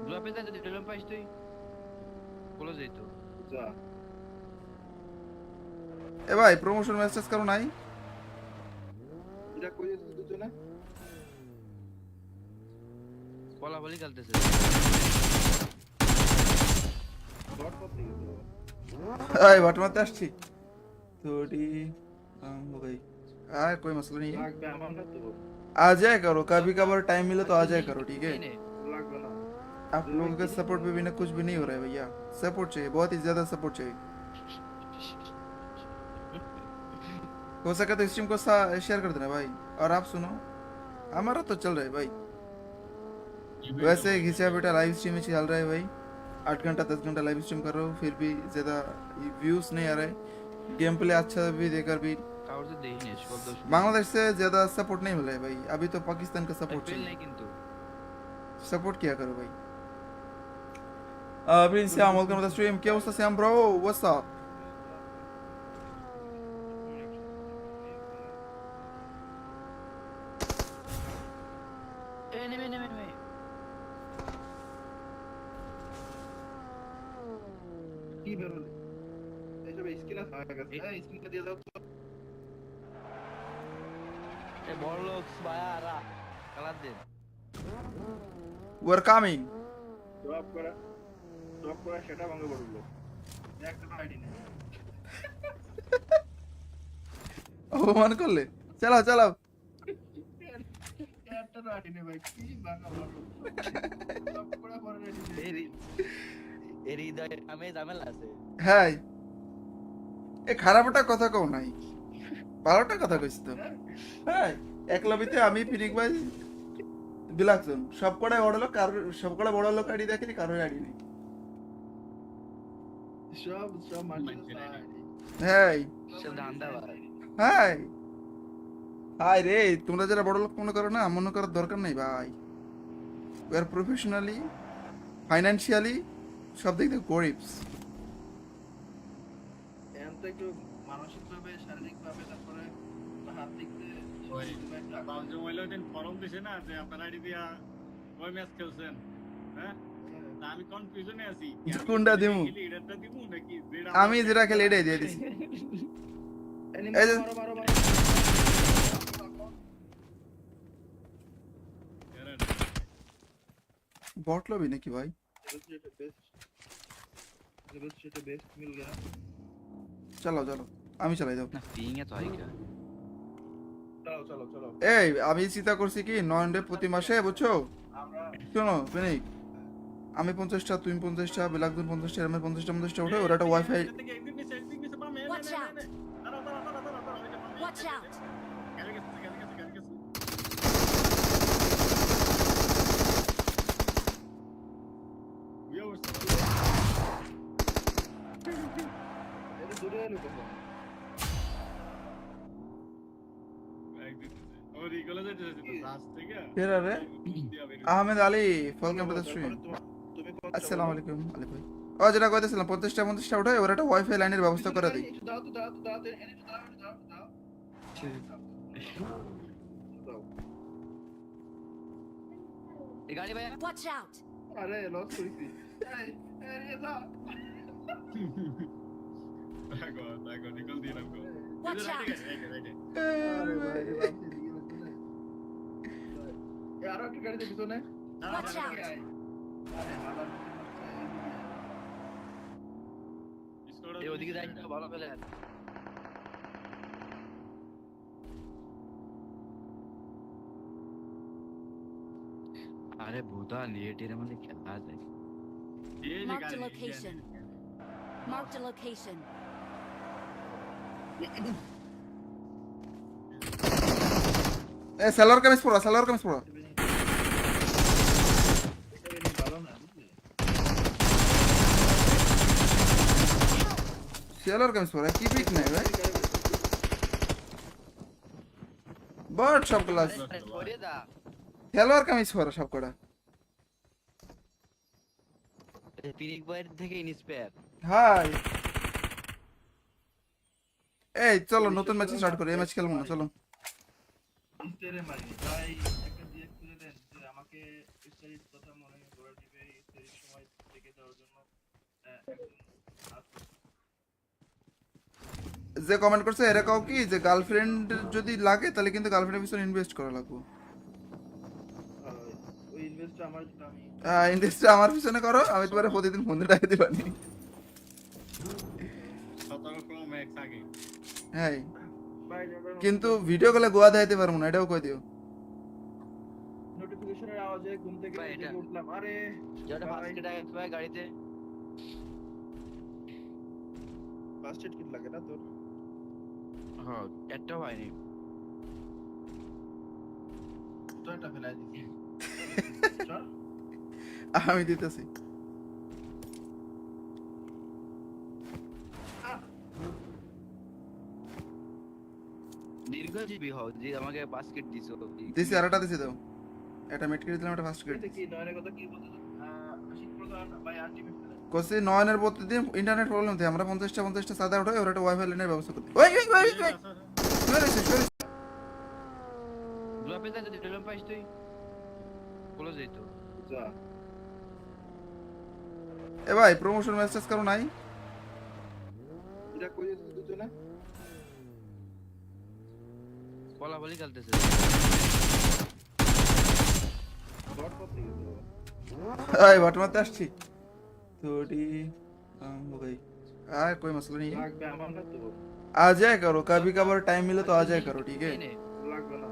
দুয়াপে যা যদি টেলম পাইস তুই বলে যাই তো যা এ ভাই প্রমোশন মেসেজ করো নাই। এটা কই দিছিস দুজনে? বলা বলি খেলতেছে ডট কত দিছিস? এই বাট মারতে আসছি थोड़ी काम हो गई। कोई मसला नहीं है, লাগবে আমার না তো आ जाया करो कभी कभार टाइम मिले तो आ जाया करो, ठीक है। নে লাগবে না। आप लोगों के सपोर्ट पे बिना कुछ भी नहीं हो रहा है भैया, सपोर्ट चाहिए, बहुत ही ज्यादा सपोर्ट चाहिए। हो सके तो स्ट्रीम को शेयर कर देना भाई। और आप सुनो, हमारा तो चल रहा है भाई, वैसे घिसा बेटा लाइव स्ट्रीम में चल रहा है भाई। 8 घंटा 10 घंटा लाइव स्ट्रीम कर रहा हूँ, फिर भी ज्यादा व्यूज नहीं आ रहा है, गेम प्ले अच्छा भी देकर भी কাউর তো দেই নে সব দোষ बांग्लादेश से ज्यादा सपोर्ट नहीं मिला है भाई। अभी तो पाकिस्तान का सपोर्ट ফেল चाहिए, নাই কিন্তু सपोर्ट किया करो भाई। Prince Sam, welcome to the stream. क्या होता Sam bro? What's up? এ নেমে কি বেরোলে? এইসব স্কিল আছে আমার কাছে। এই স্কিলটা দিয়ে দাও তো। এ বড় লোক বায়ারা কালার দে We're coming. ড্রপ করা সেটা ভাঙে পড়লো। একটা আইডি নেই। অপমান করলে চালাও চালাও। একটা আইডি নেই ভাই, কি ভাঙা পড়লো। ড্রপ করা পরে রেডি। এর হৃদয়ে আমি ঝামেলা আছে হ্যাঁ এ খারাপটা কথা কও নাই, ভালোটা কথা কইছ তো। হ্যাঁ, এক লবিতে আমি পিনিক ভাই বিলাকজন সব কটাই বড় লোক, কারোর সব কটা বড় লোক আইডি দেখেনি, কারোর আইডি নেই। সব মানুষের হ্যাঁ সব ধান্দা ভাই। হ্যাঁ হাই রে, তোমরা যারা বড় লোক মনে করো না, মনে করার দরকার নেই ভাই। উই আর প্রফেশনালি, ফাইন্যান্সিয়ালি সব দিক থেকে গরিবস। এখন তো একটু মানসিকভাবে, শারীরিকভাবে, তারপরে হাত দিক দিয়ে ওই পাবজি মোবাইলে ওই দিন ফরম দিছে না যে আপনার আইডি দিয়া ওই ম্যাচ খেলছেন, হ্যাঁ? তা আমি কনফিউশনে আছি কোনটা দিমু? এটাটা দিমু নাকি যেটা আমি যেটা খেলে এটাই দিয়ে দিছি। এই যে- বট লবি নাকি ভাই? बेस्ट मिल गया। চলো চলো, আমি চালাই দাও। না পিং এ তো হয় কি? चलो चलो चलो এই আমি চিন্তা করছি কি, 9 ডে প্রতি মাসে বুঝছো, আমরা শোনো পিনিক, আমি 50টা, তুমি 50টা, বিলাকদুন 50টা, আমি 50টা উঠে ওরা একটা wifi. Watch out! Watch out! এটা দূরে এলো কখন? ফেরা রে Ahmed Ali, welcome to the stream. তুমি কোন আসসালামু আলাইকুম আলী ভাই। ও যেটা কইতেছিলাম, 50টা উঠে ওরা একটা ওয়াইফাই লাইনের ব্যবস্থা করে দেই। দাও তো দাও তো দাও তো এনে তো দাও দাও দাও দাও। এই গাড়ি ভাই Watch out! আরে লস করেছি। এই এই দাও। Watch out! আরে ভাই রে বাপ রে দিয়ে গেছে না। এই আরো একটা গাড়ি দেখছো না? Watch out! আরে হালা এই ওদিকে যাই না, ভালো ফেলে। আরে ভূতা লিয়েটের মধ্যে খেলা যায়। Marked a location. Marked a location. A seller kameez পড়া, সেলার কামিজ পড়া। ভালো না বুঝলি? সেলার কামিজ পড়া কি পিক নাই ভাই, বাট সব ক্লাস। করে দা সেলার কামিজ পড়া সব কটা। পিনিক বয়ের থেকে ইন্সপায়ার। হাই এই চলো নতুন ম্যাচ স্টার্ট করি, এই ম্যাচ খেলবো না, চলো। ইস্টারে মারিনি ভাই, একটা দিয়ে খুলে দেন যে আমাকে ইস্টারির কথা মনে করে দিবে, ইস্টারির সময় থেকে দেওয়ার জন্য একজন আছে। যে কমেন্ট করছে এরা কাও কি যে গার্লফ্রেন্ড যদি লাগে তাহলে কিন্তু গার্লফ্রেন্ডের পিছনে ইনভেস্ট করা লাগবে। ওই ইনভেস্টটা আমার যেটা আমি ইনভেস্ট আমার পিছনে করো, আমি তোমার প্রতিদিন 15 টাকা দিবানি। হ্যাঁ ভাই যখন কিন্তু ভিডিও কলে গোয়া দেখাইতে পারবো না, এটাও কই দিও। নোটিফিকেশনের আওয়াজে ঘুম থেকে ভাই, এটা- উঠলাম, আরে যেটা ভাই, ফার্স্ট এড ভাই গাড়িতে। ফার্স্ট এড কিট লাগে না তোর? হ্যাঁ একটা হয়নি। তো একটা ফেলাই দিছি। চল আমি দিতেছি। দীর্ঘজীবী হও যে আমাকে বাস্কেট দিছো। দিছি, আরেকটা দিছি দাও। এটা মিড করে দিলাম, এটা ফার্স্ট করে এটা কি নয়নের কথা কি বলতে আশিক প্রধান ভাই আলটিমেট ফেলে কোসি নয়নের প্রতিদিন ইন্টারনেট প্রবলেম থাকে, আমরা 50টা সাদা উঠে ওরা একটা ওয়াইফাই লাইনের ব্যবস্থা করতে। ওই ওই ওই ওই সরে দুয়া পেতে যদি ডেলম পাইস তুই বলে যাই তো। যা এ ভাই প্রমোশন মেসেজ করো নাই? এটা কই দিতে দুজনে বলা বলি চলতেছে। বট করতে গেছে এই বাট মারতে আসছি थोड़ी हो गई। आए कोई मसला नहीं है, লাগবে আমার না তো आ जाया करो कभी कभार टाइम मिले तो आ जाया करो, ठीक है? নে লাগবে না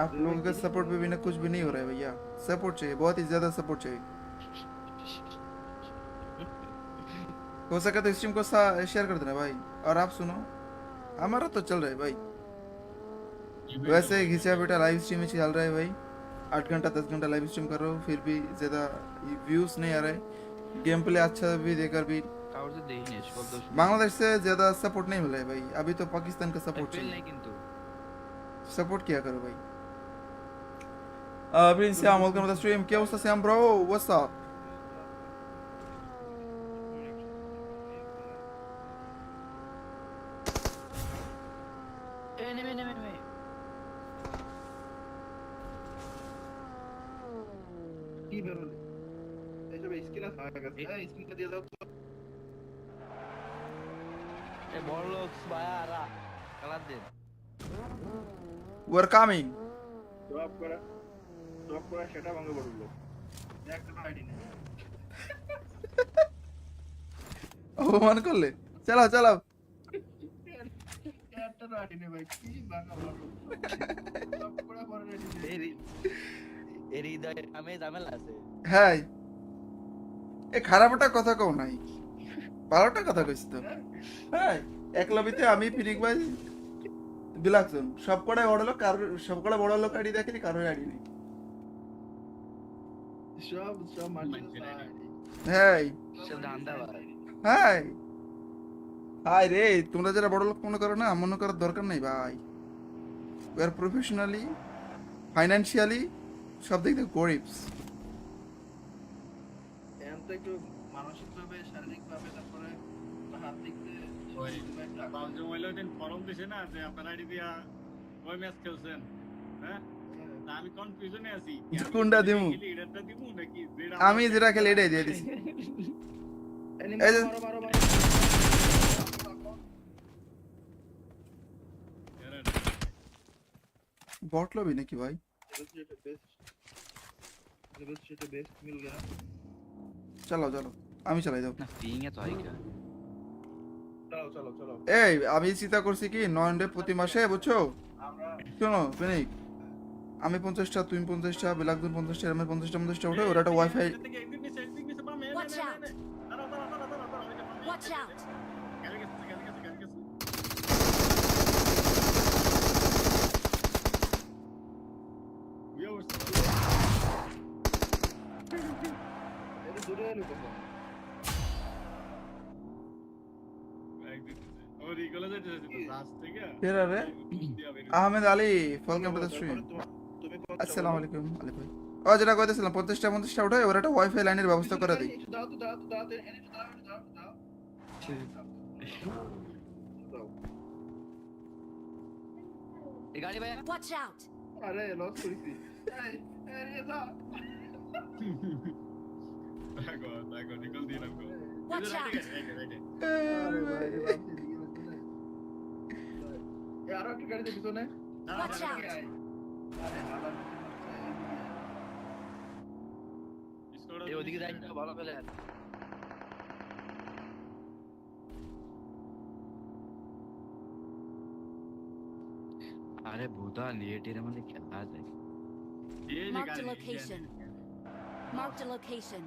आप लोगों के सपोर्ट पे बिना कुछ भी नहीं हो रहा है भैया, सपोर्ट चाहिए, बहुत ही ज्यादा सपोर्ट चाहिए। हो सके तो स्ट्रीम को शेयर कर देना भाई। और आप सुनो, हमारा तो चल रहा है भाई, वैसे घिसा बेटा लाइव स्ट्रीम में चल रहा है भाई। 8 घंटा 10 घंटा लाइव स्ट्रीम कर रहा हूँ, फिर भी ज़्यादा व्यूज़ नहीं आ रहे, गेम प्ले अच्छा भी देकर भी তাও তো দেই না সব দোষ बांग्लादेश से ज़्यादा सपोर्ट नहीं मिल रहा है भाई। अभी तो पाकिस्तान का सपोर्ट ফেল चाहिए, নাই কিন্তু सपोर्ट किया करो भाई। Prince Sam, welcome to the stream. क्या अवस्था Sam bro? What's up? এ নেমে নেমে নেমে কি বেরোলে এইসব স্কিন আছে আমার কাছে, এই স্কিনটা দিয়ে দাও তো। এ বড় লোক বায়ারা কালার দে We're coming. ড্রপ করা সেটা ভাঙে পড়লো, একটা আইডি নেই। অপমান করলে, চালাও চালাও। একটা আইডি নেই ভাই, কি ভাঙা পড়লো, ড্রপ করা পরে আইডি নেই। এর হৃদয়ে আমি ঝামেলা আছে হ্যাঁ, এ খারাপটা কথা কও নাই, ভালোটা কথা কইছ তো। হ্যাঁ, এক লবিতে আমি ফিনিক ভাই বিলাকজন সব কটাই বড় লোক, কারোর সব কটা বড় লোক আইডি দেখেনি, কারোর আইডি নেই। সব মানুষের আইডি। হ্যাঁ সব ধান্দা ভাই হ্যাঁ হাই রে, তোমরা যারা বড় লোক মনে করো না, মনে করার দরকার নেই ভাই। উই আর প্রফেশনালি, ফাইন্যান্সিয়ালি সব দিক থেকে গরিবস। এখন তো একটু মানসিকভাবে, শারীরিকভাবে, তারপরে হাত দিক দিয়ে ওই পাবজি মোবাইলে ওই দিন ফরম দিছে না যে আপনার আইডি দিয়া কয় ম্যাচ খেলছেন, হ্যাঁ? তা আমি কনফিউশনে আছি কোনটা দিমু? এটা দিমু নাকি যেটা আমি যেটা খেলে এটাই দিয়ে দিছি। এই যে মারো বট লবি নাকি ভাই? बेस्ट मिल गया। চালাও চালাও, আমি চালাই দাও। না পিং এ তো আইকা চলো এই আমি চিন্তা করছি কি, নয়নডে প্রতি মাসে বুঝছো, আমরা শোনো ফেনিক, আমি 50টা, তুমি 50টা, বিলাকদুন 50টা, আমি 50টা উঠে ওরা একটা wifi. Watch out! Watch out! এটা দূরে এলো কখন? ফেরা রে Ahmed Ali, welcome to the stream. তুমি আসসালামু আলাইকুম আলী ভাই। ও যেটা কইতেছিলাম 50টা উঠে ওরা একটা ওয়াইফাই লাইনের ব্যবস্থা করে দিই। দাও এনে দাও। এই গাড়ি ভাই Watch out! আরে লস করেছি। এই দাও। Watch out! আরে ভাই এই আরো একটা গাড়ি দেখছো না? Watch out! আরে হালা এই ওদিকে যাই না, ভালো খেলে আরে ভূতা লিয়েটের মধ্যে খেলা যায়। Marked a location. Marked a location.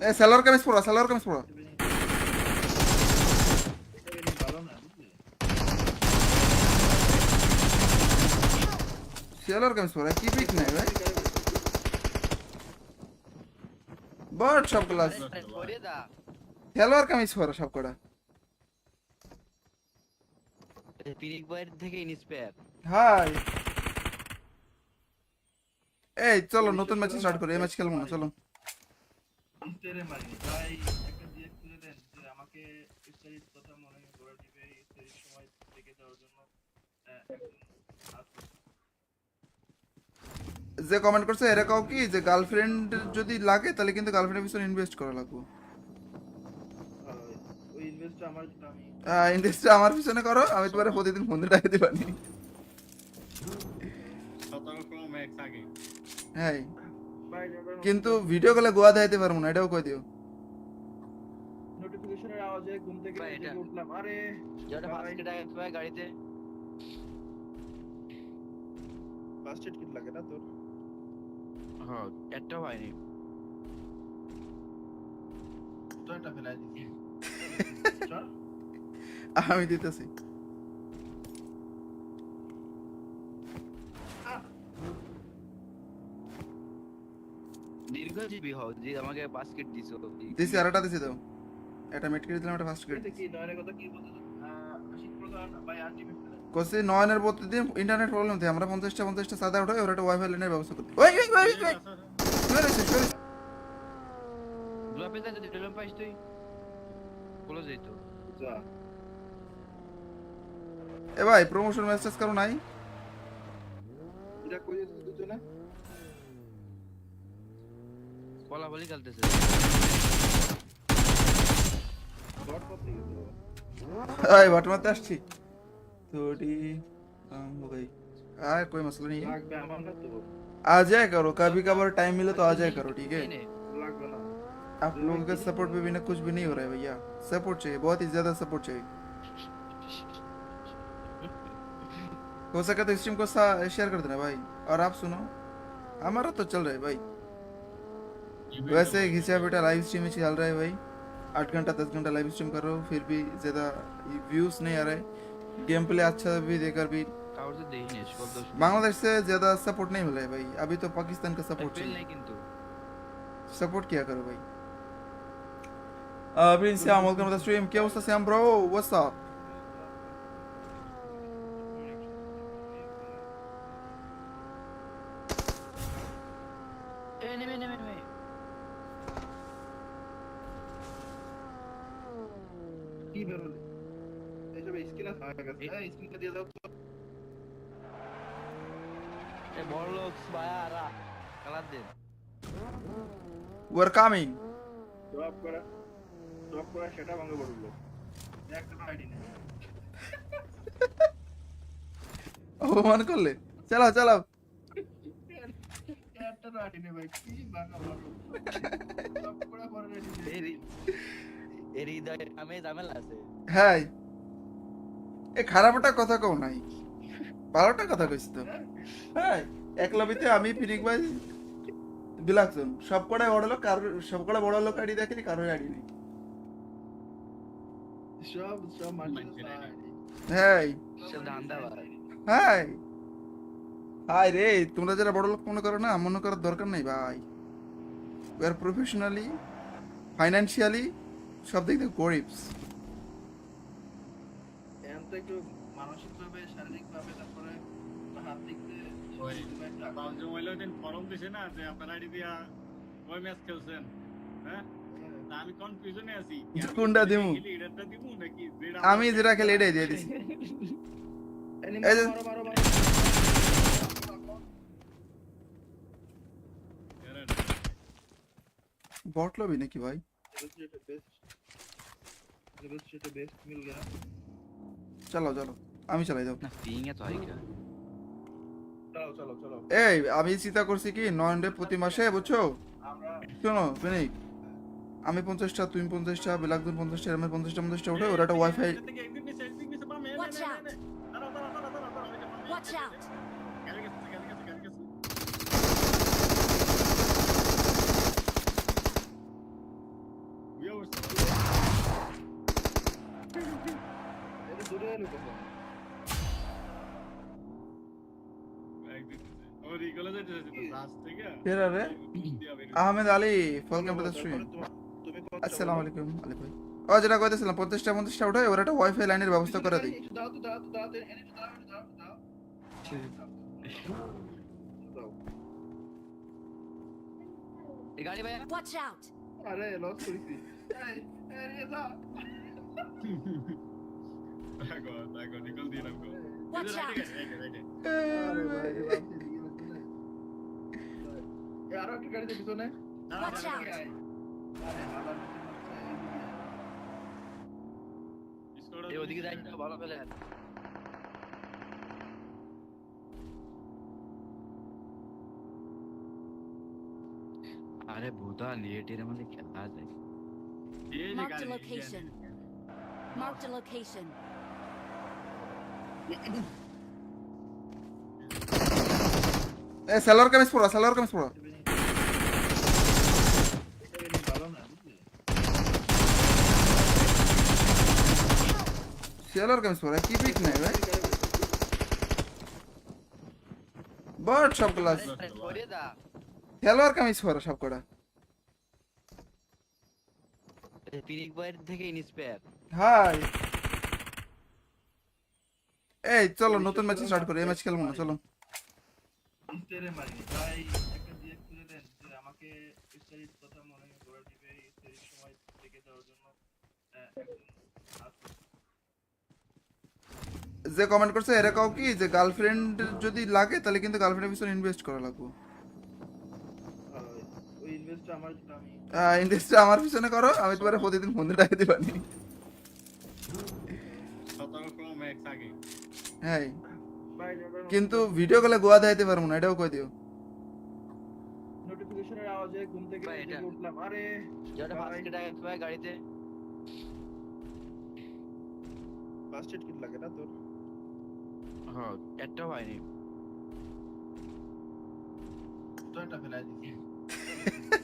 A seller kameez পড়া। ভালো না বুঝলি? সেলার কামিজ পড়া কি পিক নাই ভাই, বট সব ক্লাস করে দা সেলার কামিজ পড়া সব কটা। পিরিক বয়ের থেকে ইন্সপায়ার হাই এই চলো নতুন ম্যাচ স্টার্ট করি, এই ম্যাচ খেলবো না, চলো। ইস্টারে মারিনি ভাই, একটা দিয়ে খুলে দেন যে আমাকে ইস্টারির কথা মনে করে দিবে, ইস্টারির সময় থেকে দেওয়ার জন্য যে কমেন্ট করছে এরা কাও কি যে গার্লফ্রেন্ড যদি লাগে তাহলে কিন্তু গার্লফ্রেন্ডের পিছনে ইনভেস্ট করা লাগবে। ওই ইনভেস্টটা আমার যেটা আমি ইনভেস্ট আমার পিছনে করো, আমি তোমার প্রতিদিন ফোন দিয়ে টাকা দিবানি। হ্যাঁ কিন্তু ভিডিও কলে গোয়া দেখাইতে পারবো না, এটাও কই দিও। নোটিফিকেশনের আওয়াজে ঘুম থেকে ভাই, এটা- উঠলাম, আরে যেটা ফার্স্ট এড আগে ভাই গাড়িতে ফার্স্ট এড কিট লাগে না তোর? হ্যাঁ একটাও হয়নি। তো একটা ফেলাই দিছি চল আমি দিতেছি। দীর্ঘজীবী হও যে আমাকে বাস্কেট দিছো। দিছি, আর একটা দিছি তো। একটা মেট করে দিলাম, একটা ফার্স্ট করে এটা কি নয়নের কথা কি বলতেছ আশিক প্রধান ভাই আলটিমেট কোসে নয়নের প্রতিদিন ইন্টারনেট প্রবলেম থাকে, আমরা 50টা সাদা উঠাই, ওর একটা ওয়াইফাই লাইনের ব্যবস্থা করতে। ওই ওই ওই ওই সরে দুয়া পেতে যদি ডেলন পাইস তুই ক্লোজ হইতো। যা এ ভাই প্রমোশন মেসেজ করো নাই? এটা কই দিছিস দুজনে বলা বলি খেলতেছে। ডট করতে গেছিল এই বাট মারতে আসছি थोड़ी काम हो गई। कोई मसला नहीं है, লাগবে আমার না তো आ जाया करो कभी कभार टाइम मिले तो आ जाया करो, ठीक है? এই নে, লাগবে ना आप लोगों के सपोर्ट पे बिना कुछ भी नहीं हो रहा है भैया, सपोर्ट चाहिए, बहुत ही ज्यादा सपोर्ट चाहिए। हो सके तो स्ट्रीम को शेयर कर देना भाई। और आप सुनो, हमारा तो चल रहा है भाई, वैसे घिसा बेटा लाइव स्ट्रीम ही चल रहा है भाई। 8 घंटा 10 घंटा लाइव स्ट्रीम कर रहा हूँ, फिर भी ज्यादा व्यूज नहीं आ रहे, गेम प्ले अच्छा भी देकर भी কাউর তো দেই নে শব্দ बांग्लादेश से ज्यादा सपोर्ट नहीं मिल रहा है भाई। अभी तो पाकिस्तान का सपोर्ट ফেল चाहिए, নাই কিন্তু। सपोर्ट किया करो भाई। Prince Shyam, welcome to the stream. क्या अवस्था श्याम ब्रो, व्हाट्स अप? এ নেমে নেমে নেমে কি বেরোলে এইসব স্কিল আছে আমার কাছে এই স্কিলটা দিয়ে দাও তো এ বড় লোক ভাইয়ারা কালার দেন। We're coming। ড্রপ করা সেটা ভাঙে পড়লো একটা আইডি নেই অপমান করলে, চালাও চালাও। একটা আইডি নেই ভাই কি ভাঙা পড়লো ড্রপ করা পরে রেডি এর হৃদয়ে আমি ঝামেলা আছে। হ্যাঁ, এ খারাপটা কথা কও নাই, ভালোটা কথা কইছ তো। হ্যাঁ, একলবিতে আমি ফিনিক ভাই বিলাকজন সব কটাই বড় লোক, কারো সব কটা বড় লোক আইডি দেখেনি, কারোর আইডি নেই। সব মাটি হ্যাঁ সব ধান্দা ভাই। হ্যাঁ হাই রে, তোমরা যারা বড় লোক মনে করো না, মনে করার দরকার নেই ভাই। উই আর প্রফেশনালি, ফাইন্যান্সিয়ালি সব দিক থেকে গরিবস। এখন তো একটু মানসিকভাবে শারীরিকভাবে তারপরে হাত দিক দিয়ে ওই পাঁচজন মহিলা ওই দিন ফরম দিছে না যে আপনার আইডি দিয়া ওই ম্যাচ খেলছেন, হ্যাঁ? তা আমি কনফিউশনে আছি কোনটা দিমু? এটাটা দিমু নাকি যেটা আমি যেটা খেলে এটাই দিয়ে দিছি। এই যে- মারো बॉट लो भी नहीं कि भाई। बेस्ट मिल गया चलो चलो আমি চালাই দাও। না পিং এত হাই কা। চলো এই আমি চিন্তা করছি কি, নয়নরে প্রতি মাসে বুঝছো, আমরা শোনো ফিনিক, আমি 50টা, তুমি 50টা, বিলাকদুন 50টা, আমি 50টা উঠে ওরা একটা wifi. Watch out! Watch out! এটা দূরে এলো কখন फिर अरे Ahmed Ali, welcome to the stream. তুমি আসসালামু আলাইকুম আলী ভাই। ও যেটা কইতেছিলাম 50টা উঠে ওরা একটা ওয়াইফাই লাইনের ব্যবস্থা করে দিই। দাও এনে দাও এই গাড়ি ভাইয়া Watch out! আরে লস করেছি এই এরিয়া দাও Watch out! আরে ভাই এই আরো একটা গাড়ি দেখছো না Watch out! আরে বাবা এই ওদিকে যাই না ভালো ফেলে। আরে ভূতা লিয়েটের মধ্যে খেলা যায়। Marked a location. Marked a location. A seller kameez পড়া, সেলার কামিজ পড়া। সেলর কামিজ পরা কি পিক নাই ভাই বট সব ক্লাস করে দা সেলর কামিজ পরা সব কটা পিনিক বয়ের থেকে ইন্সপায়ার হাই এই চলো নতুন ম্যাচ স্টার্ট করি এই ম্যাচ খেলবো না চলো ইস্টারে মারিনি ভাই একটা দিয়ে খুলে দেন যে আমাকে ইস্টারির কথা মনে করে দিবে ইস্টারির সময় থেকে দেওয়ার জন্য একজন আছে যে কমেন্ট করছে এরা কাও কি যে গার্লফ্রেন্ড যদি লাগে তাহলে কিন্তু গার্লফ্রেন্ডের পিছনে ইনভেস্ট করা লাগবে ওই ইনভেস্টটা আমার যেটা আমি ইনভেস্টটা আমার পিছনে করো আমি তোমার প্রতিদিন ফোন দিয়ে টাকা দিবানি 17 Pro Max আগে হ্যাঁ ভাই কিন্তু ভিডিও কলে গোয়া দেখাইতে পারবো না এটাও কই দিও নোটিফিকেশনের আওয়াজে ঘুম থেকে ভাই, এটা- জেগে উঠলাম আরে যেটা ফার্স্ট টাকা পায় গাড়িতে ফার্স্ট এড কিট লাগে না তোর হ্যাঁ একটা হয়নি তো এটা ফেলাই দিছি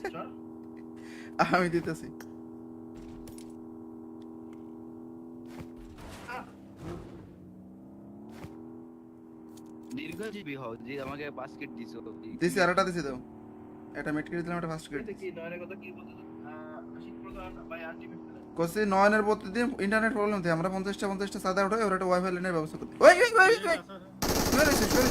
চল আমি দিতেছি দীর্ঘজীবী হও যে আমাকে বাস্কেট দিছো দিছি আরেকটা দিছি দাও এটা মেট করে দিলাম এটা ফার্স্ট গ্রেড এটা কি নয়নের কথা কি বলতে আশিক প্রধান ভাই আলটিমেট কোসি নয়নের প্রতিদিন ইন্টারনেট প্রবলেম থাকে আমরা 50টা সাদা উঠাই ওরা একটা ওয়াইফাই লাইনের ব্যবস্থা করতে ওই ওই ওই ওই আছে। সরে